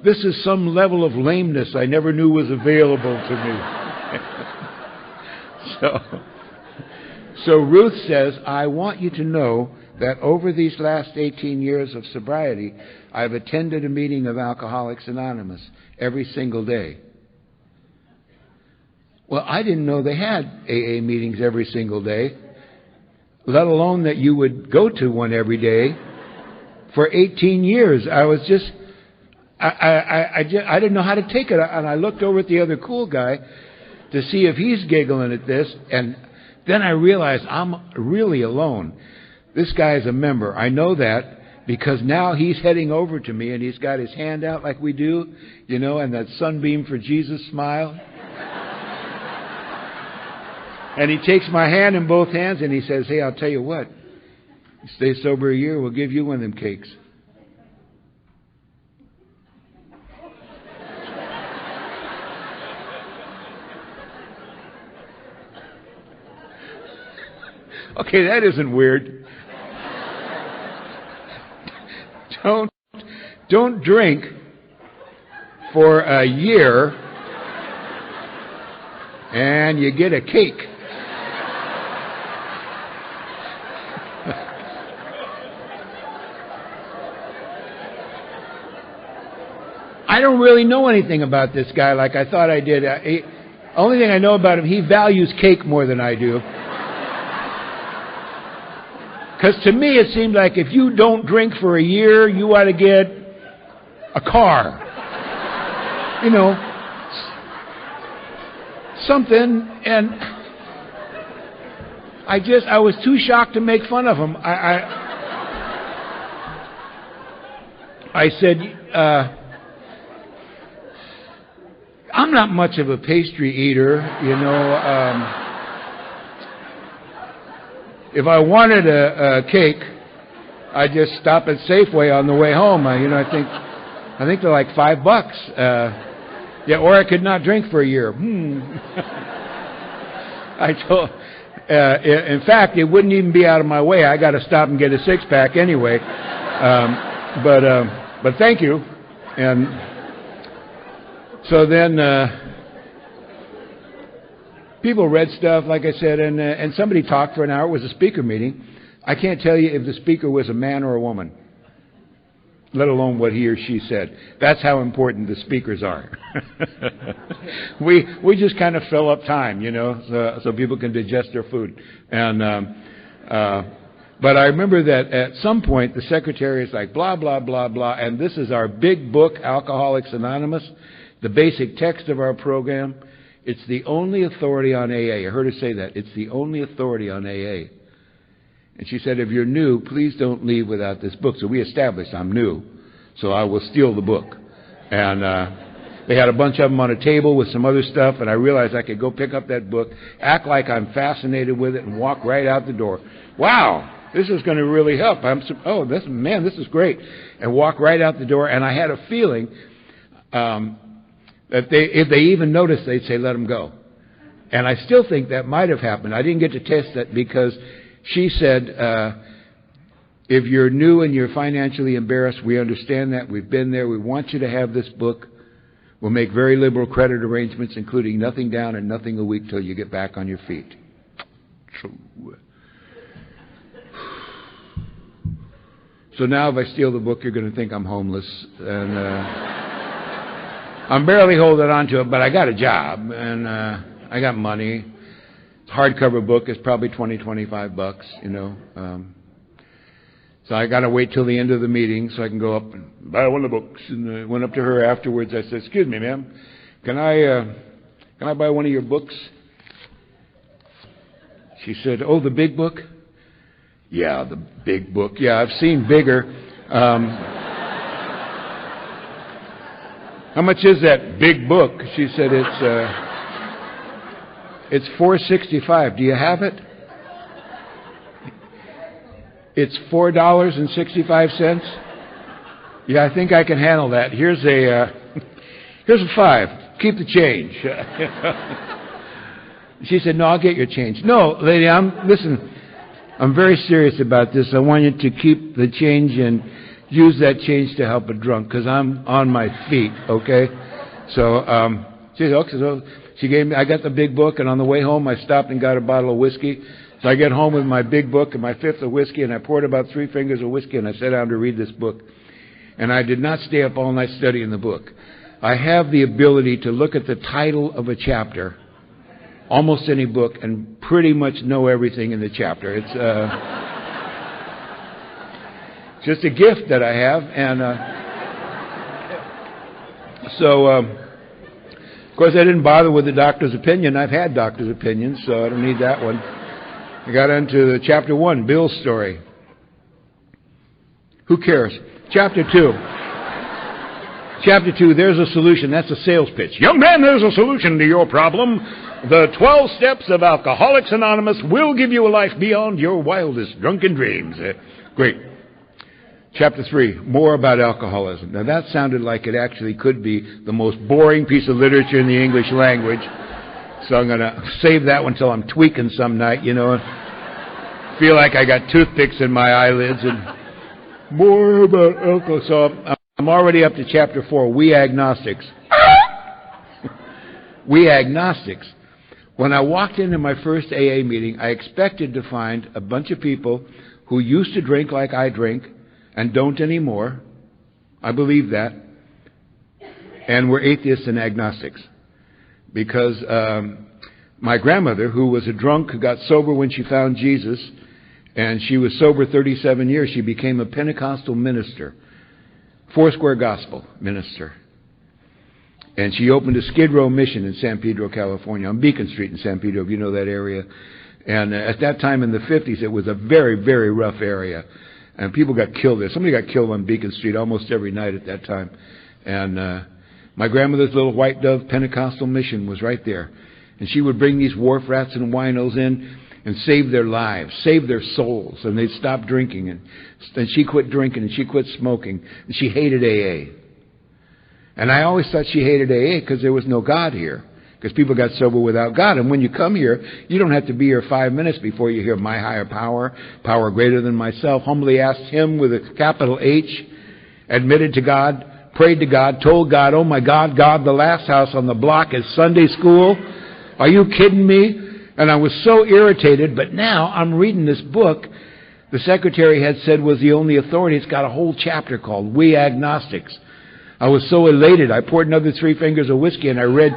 this is some level of lameness I never knew was available to me. So Ruth says, I want you to know that over these last 18 years of sobriety, I've attended a meeting of Alcoholics Anonymous every single day. Well, I didn't know they had AA meetings every single day, let alone that you would go to one every day. For 18 years, I was just, I didn't know how to take it. And I looked over at the other cool guy to see if he's giggling at this. And then I realized I'm really alone. This guy is a member. I know that because now he's heading over to me and he's got his hand out like we do, you know, and that Sunbeam for Jesus smile. And he takes my hand in both hands and he says, hey, I'll tell you what. You stay sober a year, we'll give you one of them cakes. Okay, that isn't weird. Don't drink for a year and you get a cake. I don't really know anything about this guy like I thought I did. Only thing I know about him, he values cake more than I do. Because to me it seemed like if you don't drink for a year, you ought to get a car. You know, something. And I was too shocked to make fun of him. I said, I'm not much of a pastry eater, you know. If I wanted a cake, I'd just stop at Safeway on the way home. I think they're like $5. Yeah, or I could not drink for a year. In fact, it wouldn't even be out of my way. I got to stop and get a six-pack anyway. But thank you. And so then people read stuff, like I said, and somebody talked for an hour. It was a speaker meeting. I can't tell you if the speaker was a man or a woman, let alone what he or she said. That's how important the speakers are. We just kind of fill up time, you know, so people can digest their food. And but I remember that at some point the secretary is like, blah, blah, blah, blah, and this is our big book, Alcoholics Anonymous, the basic text of our program. It's the only authority on AA. I heard her say that. It's the only authority on AA. And she said, if you're new, please don't leave without this book. So we established I'm new, so I will steal the book. And they had a bunch of them on a table with some other stuff, and I realized I could go pick up that book, act like I'm fascinated with it, and walk right out the door. Wow, this is going to really help. This is great. And walk right out the door, and I had a feeling that if they even noticed, they'd say, let them go. And I still think that might have happened. I didn't get to test that because she said, if you're new and you're financially embarrassed, we understand that. We've been there. We want you to have this book. We'll make very liberal credit arrangements, including nothing down and nothing a week till you get back on your feet. So now if I steal the book, you're going to think I'm homeless. And I'm barely holding on to it, but I got a job, and I got money. Hardcover book is probably $20-25, you know. So I got to wait till the end of the meeting so I can go up and buy one of the books. And I went up to her afterwards. I said, "Excuse me, ma'am, can I buy one of your books?" She said, "Oh, the big book?" "Yeah, the big book. Yeah, I've seen bigger. How much is that big book?" She said, it's $4.65. Do you have it? It's $4.65. Yeah, I think I can handle that. Here's a $5. Keep the change. She said, "No, I'll get your change." "No, lady, listen, I'm very serious about this. I want you to keep the change and use that change to help a drunk because I'm on my feet, okay?" So she said, "Okay." So she gave me. I got the big book, and on the way home, I stopped and got a bottle of whiskey. So I get home with my big book and my fifth of whiskey, and I poured about 3 fingers of whiskey, and I sat down to read this book. And I did not stay up all night studying the book. I have the ability to look at the title of a chapter, almost any book, and pretty much know everything in the chapter. It's just a gift that I have. And of course, I didn't bother with the doctor's opinion. I've had doctor's opinions, so I don't need that one. I got into chapter 1, Bill's story. Who cares? Chapter 2. Chapter 2, there's a solution. That's a sales pitch. Young man, there's a solution to your problem. The 12 steps of Alcoholics Anonymous will give you a life beyond your wildest drunken dreams. Great. Chapter 3, more about alcoholism. Now that sounded like it actually could be the most boring piece of literature in the English language. So I'm going to save that one until I'm tweaking some night, you know, and feel like I got toothpicks in my eyelids and more about alcohol. So I'm already up to chapter 4, We Agnostics. We Agnostics. When I walked into my first AA meeting, I expected to find a bunch of people who used to drink like I drink and don't anymore. I believe that. And were atheists and agnostics. Because my grandmother, who was a drunk, got sober when she found Jesus, and she was sober 37 years. She became a Pentecostal minister, Foursquare Gospel minister. And she opened a Skid Row mission in San Pedro, California, on Beacon Street in San Pedro, if you know that area. And at that time in the 50s, it was a very, very rough area. And people got killed there. Somebody got killed on Beacon Street almost every night at that time. And My grandmother's little White Dove Pentecostal mission was right there. And she would bring these wharf rats and winos in and save their lives, save their souls. And they'd stop drinking. And she quit drinking and she quit smoking. And she hated AA. And I always thought she hated AA because there was no God here. Because people got sober without God. And when you come here, you don't have to be here 5 minutes before you hear my higher power, power greater than myself. Humbly asked Him with a capital H, admitted to God, prayed to God, told God, oh my God, God, the last house on the block is Sunday school. Are you kidding me? And I was so irritated, but now I'm reading this book the secretary had said was the only authority. It's got a whole chapter called We Agnostics. I was so elated. I poured another 3 fingers of whiskey and I read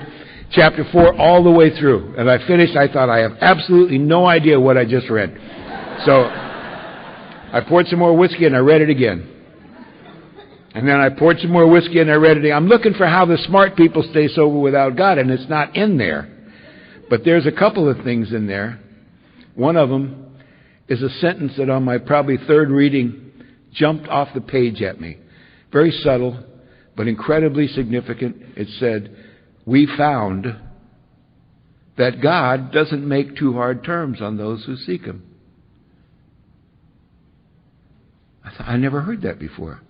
chapter 4 all the way through. And I finished. I thought, I have absolutely no idea what I just read. So I poured some more whiskey and I read it again. And then I poured some more whiskey and I read it again. I'm looking for how the smart people stay sober without God, and it's not in there. But there's a couple of things in there. One of them is a sentence that on my probably 3rd reading jumped off the page at me. Very subtle, but incredibly significant. It said, we found that God doesn't make too hard terms on those who seek Him. I never heard that before.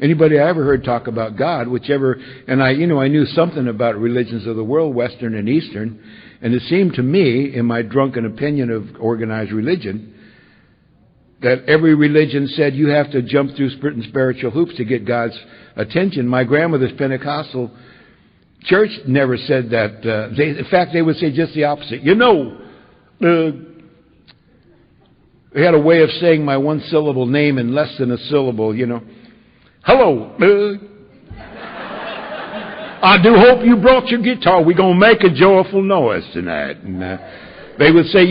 Anybody I ever heard talk about God, and I knew something about religions of the world, Western and Eastern, and it seemed to me, in my drunken opinion of organized religion, that every religion said you have to jump through certain spiritual hoops to get God's attention. My grandmother's Pentecostal church never said that. In fact, they would say just the opposite. They had a way of saying my one-syllable name in less than a syllable, Hello. I do hope you brought your guitar. We're going to make a joyful noise tonight. And they would say,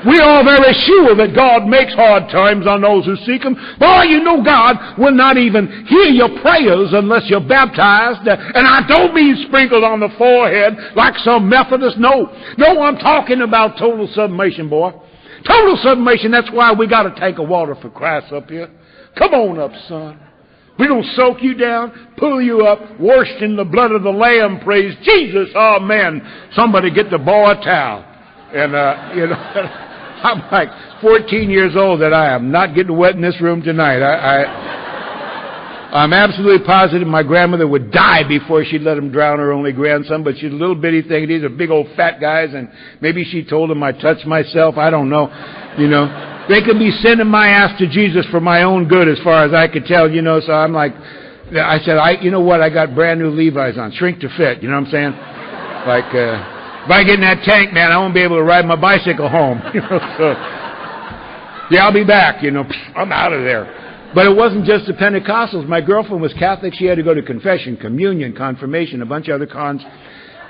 we are very sure that God makes hard times on those who seek Him. Boy, God will not even hear your prayers unless you're baptized. And I don't mean sprinkled on the forehead like some Methodist. No, I'm talking about total submission, boy. Total submission. That's why we got a tank of water for Christ up here. Come on up, son. We're going to soak you down, pull you up, washed in the blood of the Lamb, praise Jesus, amen. Somebody get the boy a towel. And, I'm like 14 years old that I am not getting wet in this room tonight. I'm absolutely positive my grandmother would die before she'd let him drown her only grandson, but she's a little bitty thing. These are big old fat guys, and maybe she told him I touched myself. I don't know. They could be sending my ass to Jesus for my own good as far as I could tell, so I'm like, I said, I got brand new Levi's on, shrink to fit, you know what I'm saying? Like, if I get in that tank, man, I won't be able to ride my bicycle home, so, yeah, I'll be back, I'm out of there. But it wasn't just the Pentecostals. My girlfriend was Catholic. She had to go to confession, communion, confirmation, a bunch of other cons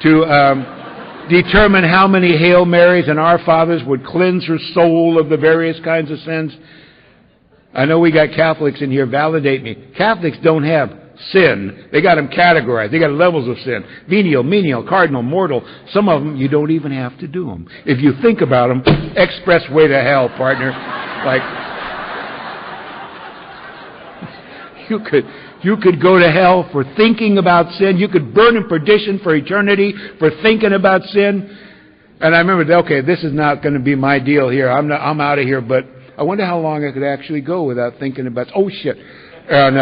to determine how many Hail Marys and Our Fathers would cleanse her soul of the various kinds of sins. I know we got Catholics in here. Validate me. Catholics don't have sin. They got them categorized. They got levels of sin. Venial, menial, cardinal, mortal. Some of them you don't even have to do them. If you think about them, express way to hell, partner. Like, you could go to hell for thinking about sin. You could burn in perdition for eternity for thinking about sin. And I remember, okay, this is not going to be my deal here. I'm out of here. But I wonder how long I could actually go without thinking about. Oh shit! And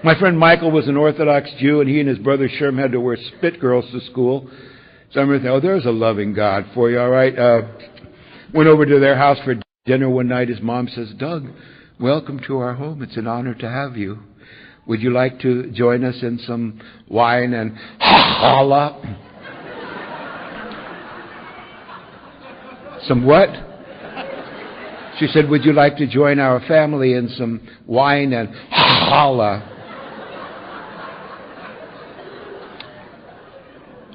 my friend Michael was an Orthodox Jew, and he and his brother Sherm had to wear spit girls to school. So I remember thinking, oh, there's a loving God for you. All right. Went over to their house for dinner one night. His mom says, Doug, welcome to our home. It's an honor to have you. Would you like to join us in some wine and challah? Some what? She said, would you like to join our family in some wine and challah?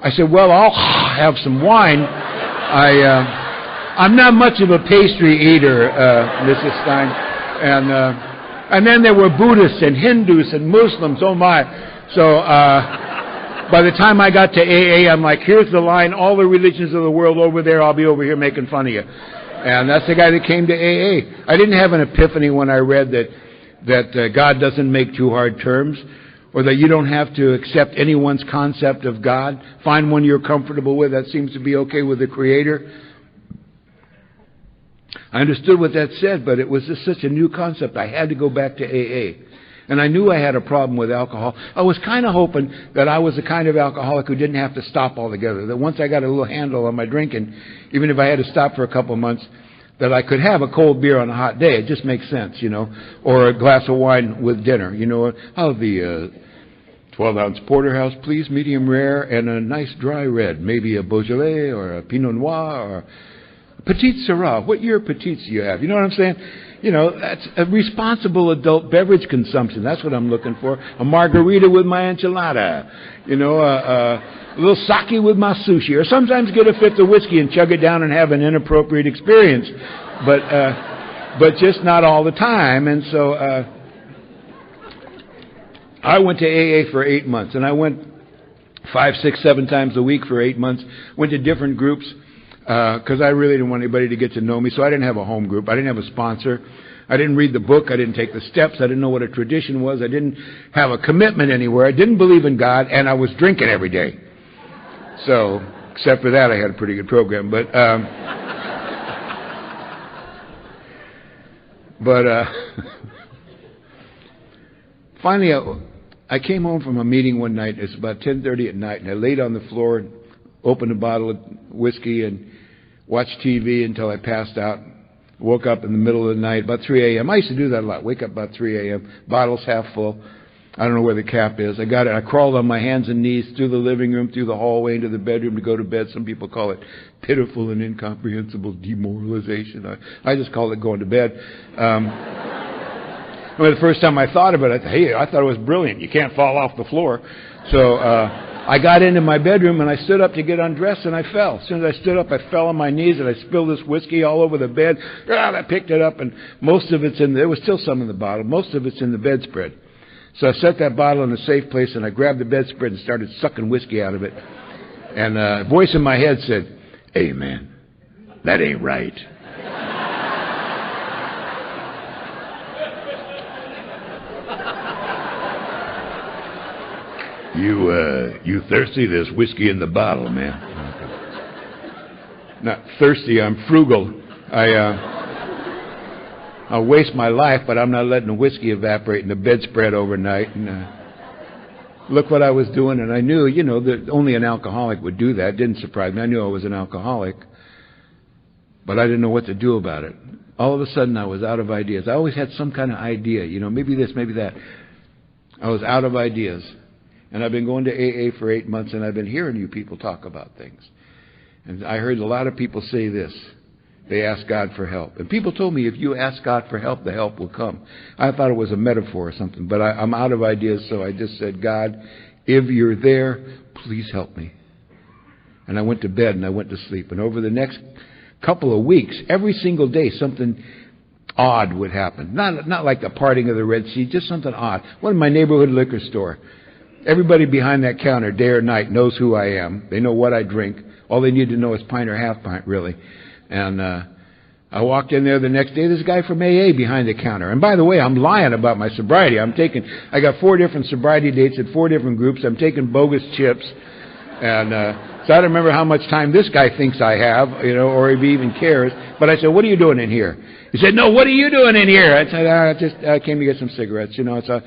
I said, well, I'll have some wine. I'm not much of a pastry eater, Mrs. Stein. And then there were Buddhists and Hindus and Muslims, oh my. So by the time I got to AA, I'm like, here's the line, all the religions of the world over there, I'll be over here making fun of you. And that's the guy that came to AA. I didn't have an epiphany when I read that God doesn't make too hard terms, or that you don't have to accept anyone's concept of God. Find one you're comfortable with. That seems to be okay with the Creator. I understood what that said, but it was just such a new concept. I had to go back to AA. And I knew I had a problem with alcohol. I was kind of hoping that I was the kind of alcoholic who didn't have to stop altogether. That once I got a little handle on my drinking, even if I had to stop for a couple of months, that I could have a cold beer on a hot day. It just makes sense, or a glass of wine with dinner. I'll have the 12-ounce porterhouse, please, medium rare, and a nice dry red. Maybe a Beaujolais or a Pinot Noir or a Petite Syrah. What year Petites do you have? You know what I'm saying? That's a responsible adult beverage consumption. That's what I'm looking for. A margarita with my enchilada. A little sake with my sushi. Or sometimes get a fifth of whiskey and chug it down and have an inappropriate experience. But just not all the time. And so I went to AA for 8 months. And I went 5, 6, 7 times a week for 8 months. Went to different groups. Because I really didn't want anybody to get to know me, so I didn't have a home group. I didn't have a sponsor. I didn't read the book. I didn't take the steps. I didn't know what a tradition was. I didn't have a commitment anywhere. I didn't believe in God, and I was drinking every day. So, except for that, I had a pretty good program. But finally, I came home from a meeting one night. It's about 10:30 at night, and I laid on the floor and opened a bottle of whiskey and watched TV until I passed out. Woke up in the middle of the night, about 3 a.m. I used to do that a lot. Wake up about 3 a.m. Bottle's half full. I don't know where the cap is. I got it. I crawled on my hands and knees through the living room, through the hallway, into the bedroom to go to bed. Some people call it pitiful and incomprehensible demoralization. I just call it going to bed. The first time I thought about it, I thought it was brilliant. You can't fall off the floor. So I got into my bedroom and I stood up to get undressed and I fell. As soon as I stood up, I fell on my knees and I spilled this whiskey all over the bed. I picked it up and most of it's there was still some in the bottle. Most of it's in the bedspread. So I set that bottle in a safe place and I grabbed the bedspread and started sucking whiskey out of it. And a voice in my head said, "Hey man, that ain't right." You thirsty? There's whiskey in the bottle, man. Not thirsty, I'm frugal. I'll waste my life, but I'm not letting the whiskey evaporate in the bedspread overnight. And look what I was doing, and I knew, that only an alcoholic would do that. It didn't surprise me. I knew I was an alcoholic, but I didn't know what to do about it. All of a sudden, I was out of ideas. I always had some kind of idea, maybe this, maybe that. I was out of ideas. And I've been going to AA for 8 months, and I've been hearing you people talk about things. And I heard a lot of people say this. They ask God for help. And people told me, if you ask God for help, the help will come. I thought it was a metaphor or something, but I'm out of ideas, so I just said, God, if you're there, please help me. And I went to bed, and I went to sleep. And over the next couple of weeks, every single day, something odd would happen. Not like the parting of the Red Sea, just something odd. One in my neighborhood liquor store. Everybody behind that counter, day or night, knows who I am. They know what I drink. All they need to know is pint or half pint, really. And I walked in there the next day. There's a guy from AA behind the counter. And by the way, I'm lying about my sobriety. I got 4 different sobriety dates at 4 different groups. I'm taking bogus chips. And so I don't remember how much time this guy thinks I have, or if he even cares. But I said, "What are you doing in here?" He said, "No, what are you doing in here?" I said, I came to get some cigarettes, So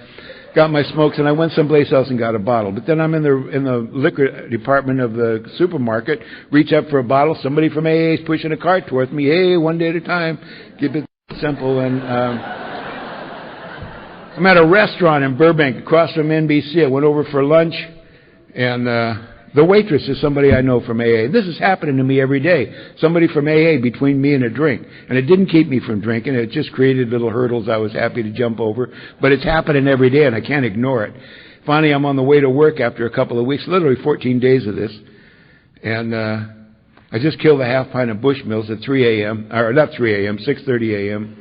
got my smokes, and I went someplace else and got a bottle. But then I'm in the liquor department of the supermarket, reach up for a bottle. Somebody from AA is pushing a cart towards me. Hey, one day at a time. Keep it simple. And I'm at a restaurant in Burbank across from NBC. I went over for lunch, and the waitress is somebody I know from AA. This is happening to me every day. Somebody from AA between me and a drink. And it didn't keep me from drinking. It just created little hurdles I was happy to jump over. But it's happening every day, and I can't ignore it. Finally, I'm on the way to work after a couple of weeks, literally 14 days of this. And I just killed a half pint of Bushmills at 3 a.m. Or not 3 a.m., 6:30 a.m.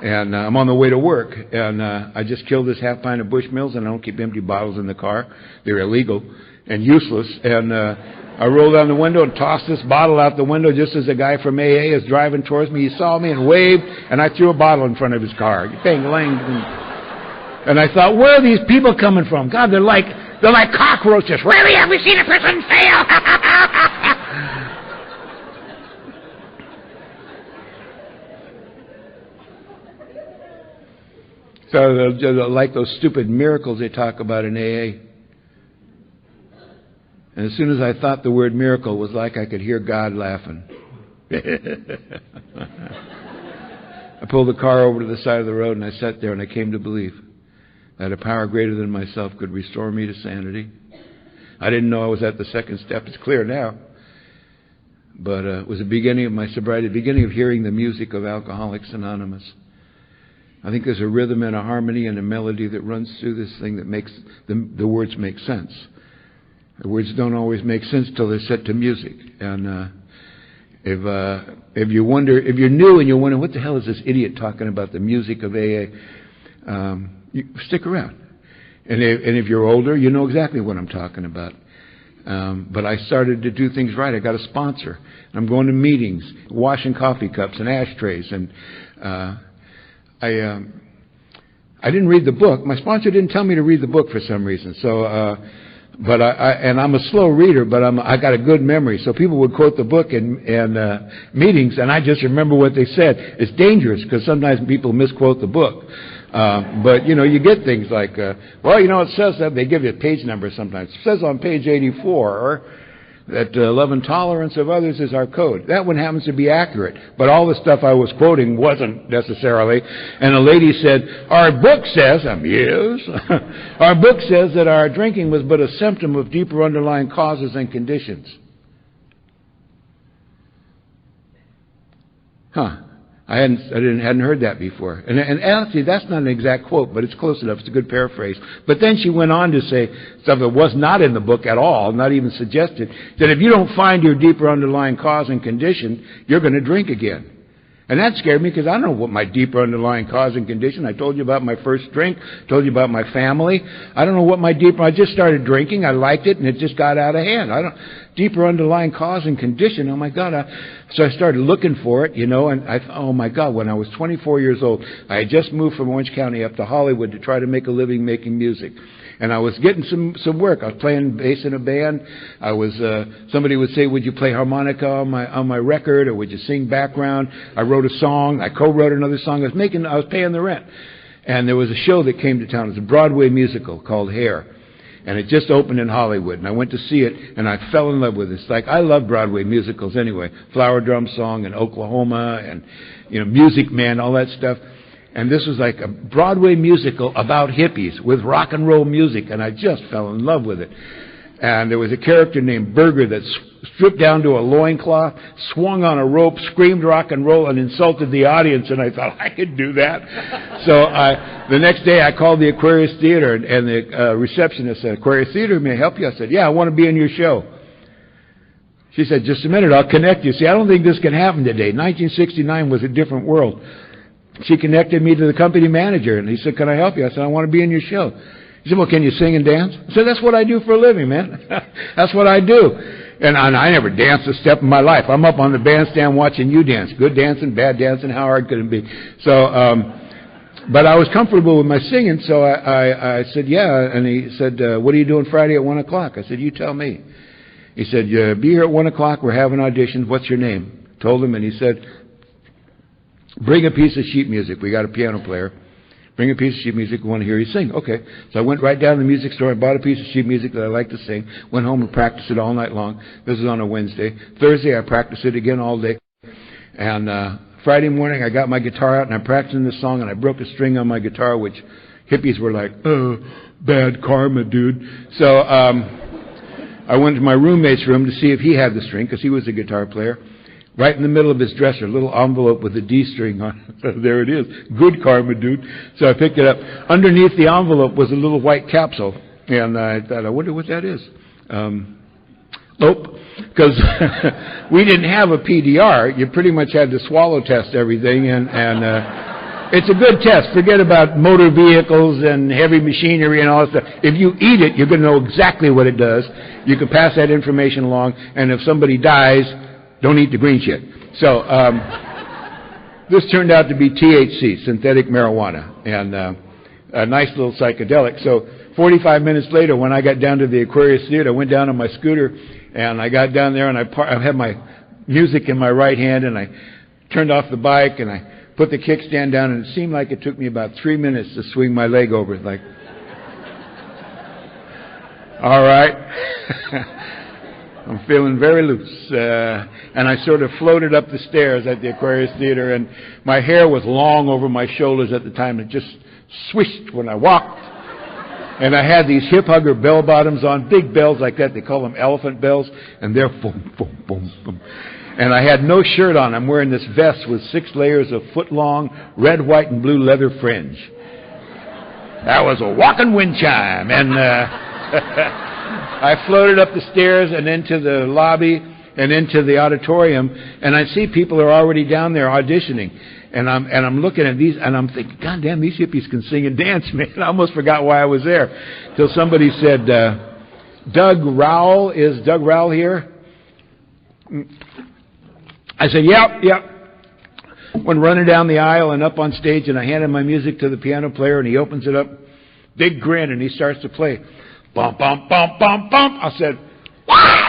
And I'm on the way to work. And I just killed this half pint of Bushmills, and I don't keep empty bottles in the car. They're illegal. and useless. And I rolled down the window and tossed this bottle out the window just as a guy from AA is driving towards me. He saw me and waved, and I threw a bottle in front of his car. Bang, lang. And I thought, where are these people coming from? God, they're like cockroaches. Really? Have we seen a person fail? So they're like those stupid miracles they talk about in AA. And as soon as I thought the word miracle, was like I could hear God laughing. I pulled the car over to the side of the road and I sat there and I came to believe that a power greater than myself could restore me to sanity. I didn't know I was at the second step. It's clear now. But it was the beginning of my sobriety, the beginning of hearing the music of Alcoholics Anonymous. I think there's a rhythm and a harmony and a melody that runs through this thing that makes the words make sense. The words don't always make sense till they're set to music. And if you wonder, if you're new and you're wondering what the hell is this idiot talking about the music of AA, you stick around. And if you're older, you know exactly what I'm talking about. But I started to do things right. I got a sponsor. I'm going to meetings, washing coffee cups and ashtrays, and I didn't read the book. My sponsor didn't tell me to read the book for some reason. So, but and I'm a slow reader, but I got a good memory. So people would quote the book in meetings, and I just remember what they said. It's dangerous because sometimes people misquote the book. But you know, you get things like, well, you know, it says that they give you a page number sometimes. It says on page 84. That love and tolerance of others is our code. That one happens to be accurate, but all the stuff I was quoting wasn't necessarily. And a lady said, our book says, yes, our book says that our drinking was but a symptom of deeper underlying causes and conditions. I hadn't heard that before. And actually, that's not an exact quote, but it's close enough. It's a good paraphrase. But then she went on to say stuff that was not in the book at all, not even suggested, that if you don't find your deeper underlying cause and condition, you're going to drink again. And that scared me because I don't know what my deeper underlying cause and condition. I told you about my first drink, told you about my family. I don't know what my deeper, I just started drinking, I liked it, and it just got out of hand. Deeper underlying cause and condition, oh my God. So I started looking for it, you know, and oh my God, when I was 24 years old, I had just moved from Orange County up to Hollywood to try to make a living making music. And I was getting some work. I was playing bass in a band. Somebody would say, would you play harmonica on my record, or would you sing background? I wrote a song. I co-wrote another song. I was paying the rent. And there was a show that came to town. It was a Broadway musical called Hair. And it just opened in Hollywood. And I went to see it, and I fell in love with it. It's like, I love Broadway musicals anyway. Flower Drum Song and Oklahoma and, you know, Music Man, all that stuff. And this was like a Broadway musical about hippies with rock and roll music, and I just fell in love with it. And there was a character named Berger that stripped down to a loincloth, swung on a rope, screamed rock and roll, and insulted the audience, and I thought, I could do that. So the next day I called the Aquarius Theater, and the receptionist said, Aquarius Theater, may I help you? I said, yeah, I want to be in your show. She said, just a minute, I'll connect you. See, I don't think this can happen today. 1969 was a different world. She connected me to the company manager, and he said, can I help you? I said, I want to be in your show. He said, well, can you sing and dance? I said, that's what I do for a living, man. That's what I do. And I never danced a step in my life. I'm up on the bandstand watching you dance. Good dancing, bad dancing, how hard could it be? So, but I was comfortable with my singing, so I said, yeah. And he said, what are you doing Friday at 1 o'clock? I said, you tell me. He said, be here at 1 o'clock. We're having auditions. What's your name? Told him, and he said, bring a piece of sheet music. We got a piano player. Bring a piece of sheet music. We want to hear you sing. Okay. So I went right down to the music store. I bought a piece of sheet music that I like to sing. Went home and practiced it all night long. This is on a Wednesday. Thursday, I practiced it again all day. And Friday morning, I got my guitar out, and I'm practicing this song, and I broke a string on my guitar, which hippies were like, oh, bad karma, dude. So I went to my roommate's room to see if he had the string, because he was a guitar player. Right in the middle of his dresser, a little envelope with a D string on it. There it is. Good karma, dude. So I picked it up. Underneath the envelope was a little white capsule. And I thought, I wonder what that is. Because we didn't have a PDR. You pretty much had to swallow test everything. And it's a good test. Forget about motor vehicles and heavy machinery and all that stuff. If you eat it, you're going to know exactly what it does. you can pass that information along, and if somebody dies, don't eat the green shit. So this turned out to be THC, synthetic marijuana, and a nice little psychedelic. So 45 minutes later, when I got down to the Aquarius Theater, I went down on my scooter, and I got down there, and I had my music in my right hand, and I turned off the bike, and I put the kickstand down, and it seemed like it took me about 3 minutes to swing my leg over. Like, all right. I'm feeling very loose. And I sort of floated up the stairs at the Aquarius Theater, and my hair was long over my shoulders at the time. It just swished when I walked. And I had these hip hugger bell bottoms on, big bells like that. They call them elephant bells, and they're boom, boom, boom, boom. And I had no shirt on. I'm wearing this vest with 6 layers of foot-long red, white, and blue leather fringe. That was a walking wind chime. And I floated up the stairs and into the lobby and into the auditorium, and I see people are already down there auditioning. And I'm looking at these, and I'm thinking, God damn, these hippies can sing and dance, man. I almost forgot why I was there. Till somebody said, Doug Rowell, is Doug Rowell here? I said, yep. Went running down the aisle and up on stage, and I handed my music to the piano player, and he opens it up, big grin, and he starts to play. Bump, bump, bump, bump, bump. I said, wow!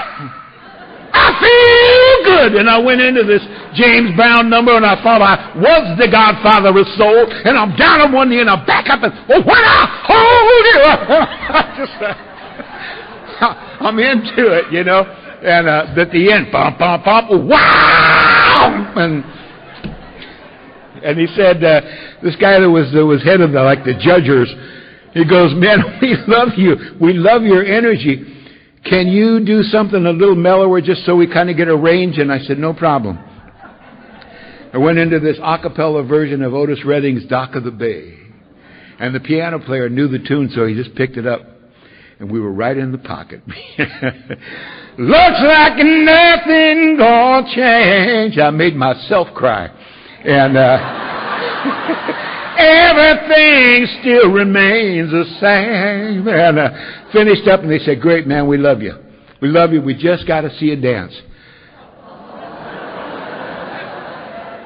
I feel good! And I went into this James Brown number, and I thought I was the Godfather of soul, and I'm down on one knee, and I'm back up, and when I hold you, I'm into it, you know. And at the end, bump, bump, bump, wow! And he said, this guy that was head of the judgers, he goes, man, we love you. We love your energy. Can you do something a little mellower just so we kind of get a range? And I said, no problem. I went into this a cappella version of Otis Redding's Dock of the Bay. And the piano player knew the tune, so he just picked it up. And we were right in the pocket. Looks like nothing gonna change. I made myself cry. And everything still remains the same. And finished up, and they said, great, man, we love you. We love you. We just got to see you dance.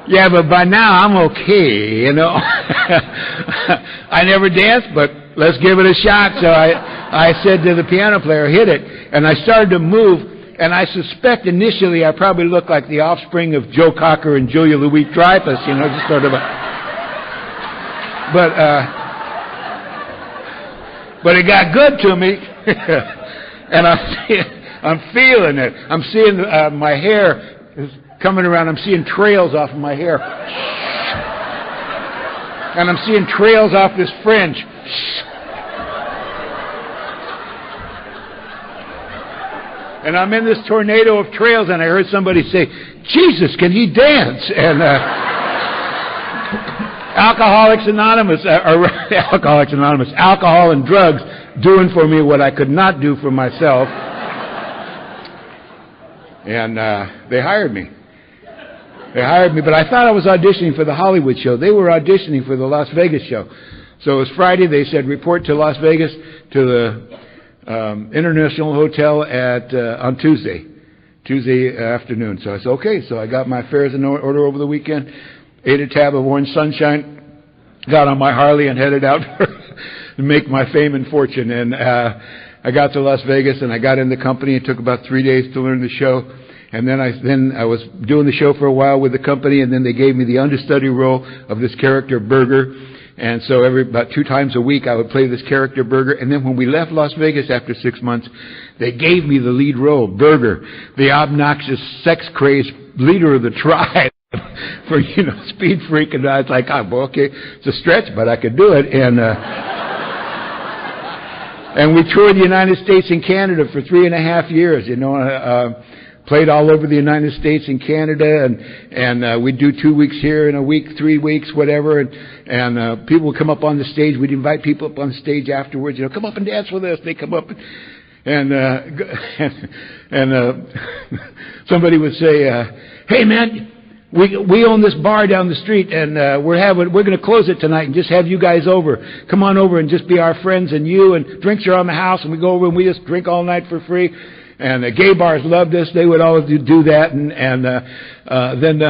Yeah, but by now I'm okay, you know. I never danced, but let's give it a shot. So I said to the piano player, hit it. And I started to move, and I suspect initially I probably looked like the offspring of Joe Cocker and Julia Louis-Dreyfus, you know, just sort of a... But it got good to me. And I'm feeling it. I'm seeing my hair is coming around. I'm seeing trails off of my hair. And I'm seeing trails off this fringe. And I'm in this tornado of trails, and I heard somebody say, Jesus, can he dance? And Alcoholics Anonymous, alcohol and drugs doing for me what I could not do for myself. And they hired me. But I thought I was auditioning for the Hollywood show. They were auditioning for the Las Vegas show. So it was Friday. They said, report to Las Vegas, to the International Hotel on Tuesday afternoon. So I said, okay. So I got my affairs in order over the weekend, ate a tab of orange sunshine, got on my Harley and headed out to make my fame and fortune. And I got to Las Vegas, and I got in the company. It took about 3 days to learn the show. And then I was doing the show for a while with the company, and then they gave me the understudy role of this character, Burger. And so about 2 times a week I would play this character, Burger. And then when we left Las Vegas after 6 months, they gave me the lead role, Burger, the obnoxious, sex-crazed leader of the tribe. For, speed freak. And I was like, well, okay, it's a stretch, but I could do it. And and we toured the United States and Canada for 3.5 years, played all over the United States and Canada, and we'd do 2 weeks here and a week, 3 weeks, whatever, and people would come up on the stage. We'd invite people up on the stage afterwards, come up and dance with us. They come up, and somebody would say, hey man, We own this bar down the street, and we're going to close it tonight and just have you guys over. Come on over and just be our friends, and drinks are on the house, and we go over and we just drink all night for free. And the gay bars loved us. They would always do that, and then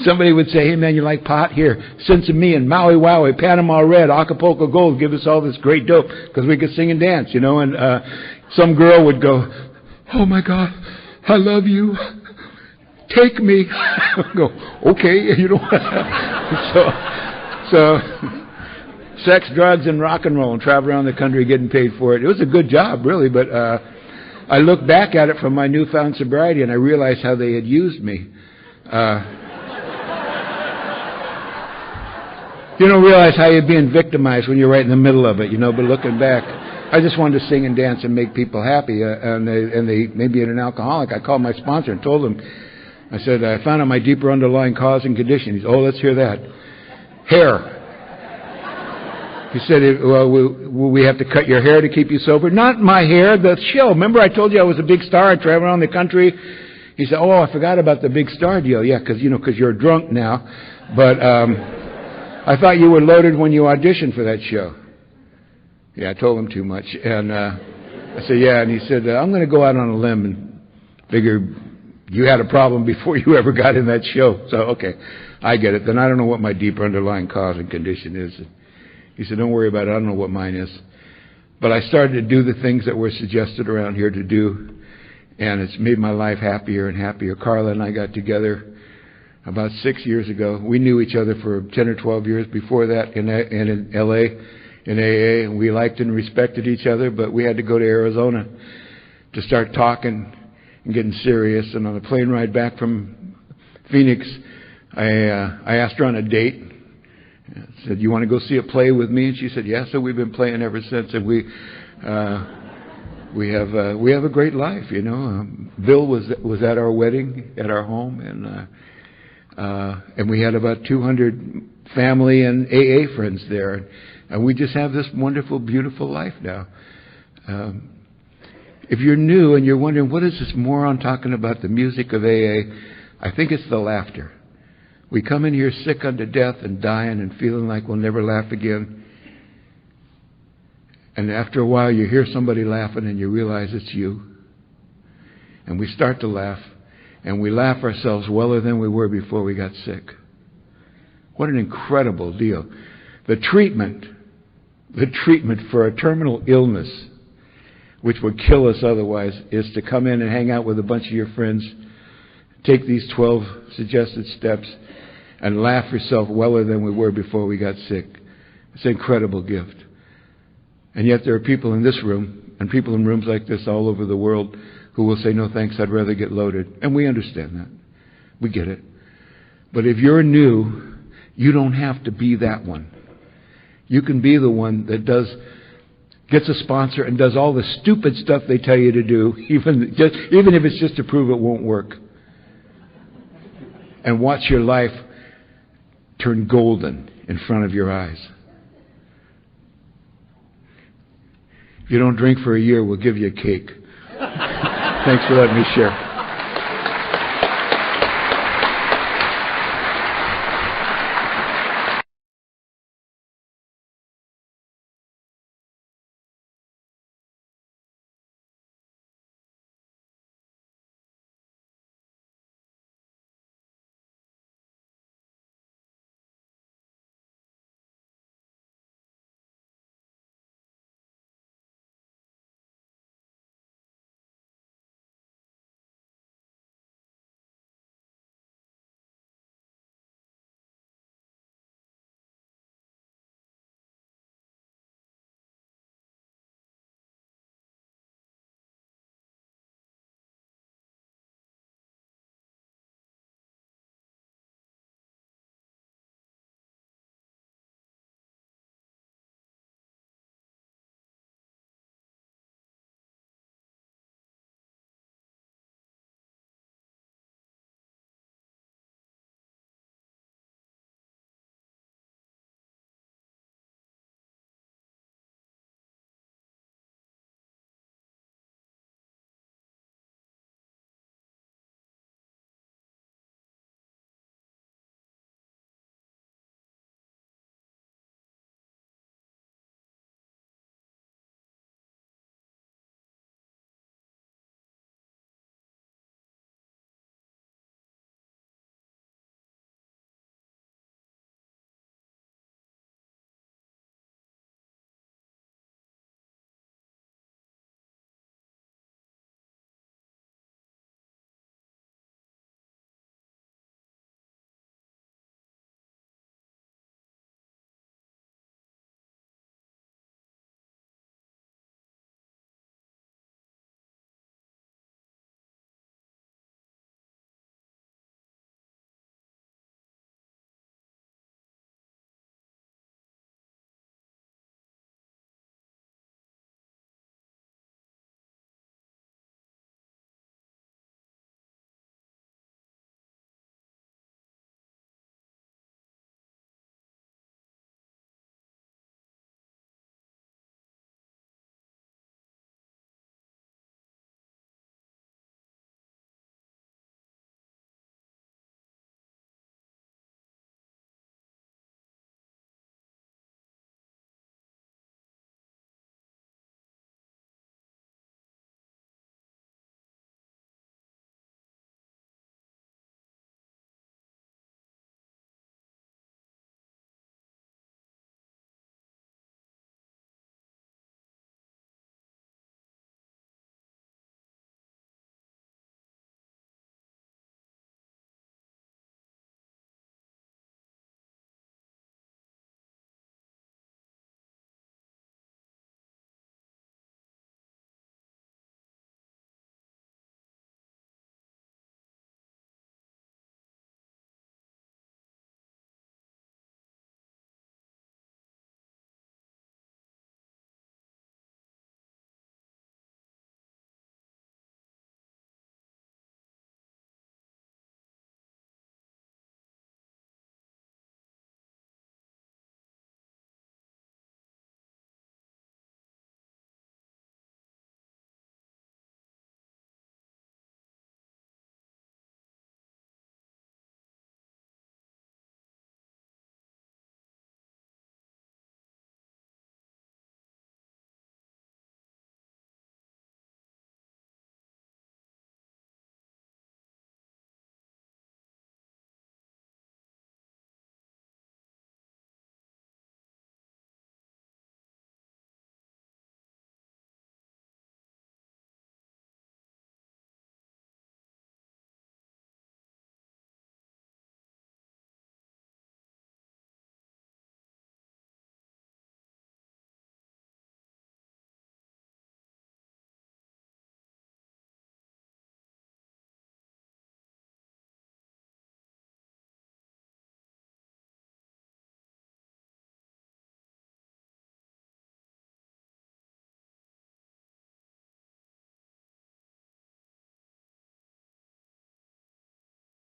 somebody would say, "Hey man, you like pot? Here, send some me and Maui Wowie, Panama Red, Acapulco Gold. Give us all this great dope because we could sing and dance, you know." And some girl would go, "Oh my God, I love you. Take me." I go, "Okay," you know. so sex, drugs, and rock and roll, and travel around the country getting paid for it. It was a good job, really, but I look back at it from my newfound sobriety, and I realized how they had used me. You don't realize how you're being victimized when you're right in the middle of it, you know. But looking back, I just wanted to sing and dance and make people happy. And they made me an alcoholic. I called my sponsor and told him, I said, "I found out my deeper underlying cause and condition." He said, "Oh, let's hear that." Hair. He said, "Well, will we have to cut your hair to keep you sober?" "Not my hair, the show. Remember I told you I was a big star. I traveled around the country." He said, "Oh, I forgot about the big star deal." "Yeah, because you're drunk now. But I thought you were loaded when you auditioned for that show." Yeah, I told him too much. And I said, "Yeah." And he said, "I'm going to go out on a limb and figure you had a problem before you ever got in that show. So, okay, I get it. Then I don't know what my deeper underlying cause and condition is." He said, "Don't worry about it. I don't know what mine is." But I started to do the things that were suggested around here to do, and it's made my life happier and happier. Carla and I got together about 6 years ago. We knew each other for 10 or 12 years before that in L.A., in AA, and we liked and respected each other, but we had to go to Arizona to start talking and getting serious. And on the plane ride back from Phoenix, I asked her on a date. I said, "You want to go see a play with me?" And she said, "Yeah." So we've been playing ever since, and we have a great life, you know. Bill was at our wedding at our home, and we had about 200 family and AA friends there, and we just have this wonderful, beautiful life now. If you're new and you're wondering what is this moron talking about, the music of AA, I think it's the laughter. We come in here sick unto death and dying and feeling like we'll never laugh again. And after a while, you hear somebody laughing and you realize it's you. And we start to laugh, and we laugh ourselves weller than we were before we got sick. What an incredible deal. The treatment for a terminal illness, which would kill us otherwise, is to come in and hang out with a bunch of your friends, take these 12 suggested steps, and laugh yourself weller than we were before we got sick. It's an incredible gift. And yet there are people in this room, and people in rooms like this all over the world, who will say, "No thanks, I'd rather get loaded." And we understand that. We get it. But if you're new, you don't have to be that one. You can be the one that gets a sponsor and does all the stupid stuff they tell you to do, even if it's just to prove it won't work. And watch your life turn golden in front of your eyes. If you don't drink for a year, we'll give you a cake. Thanks for letting me share.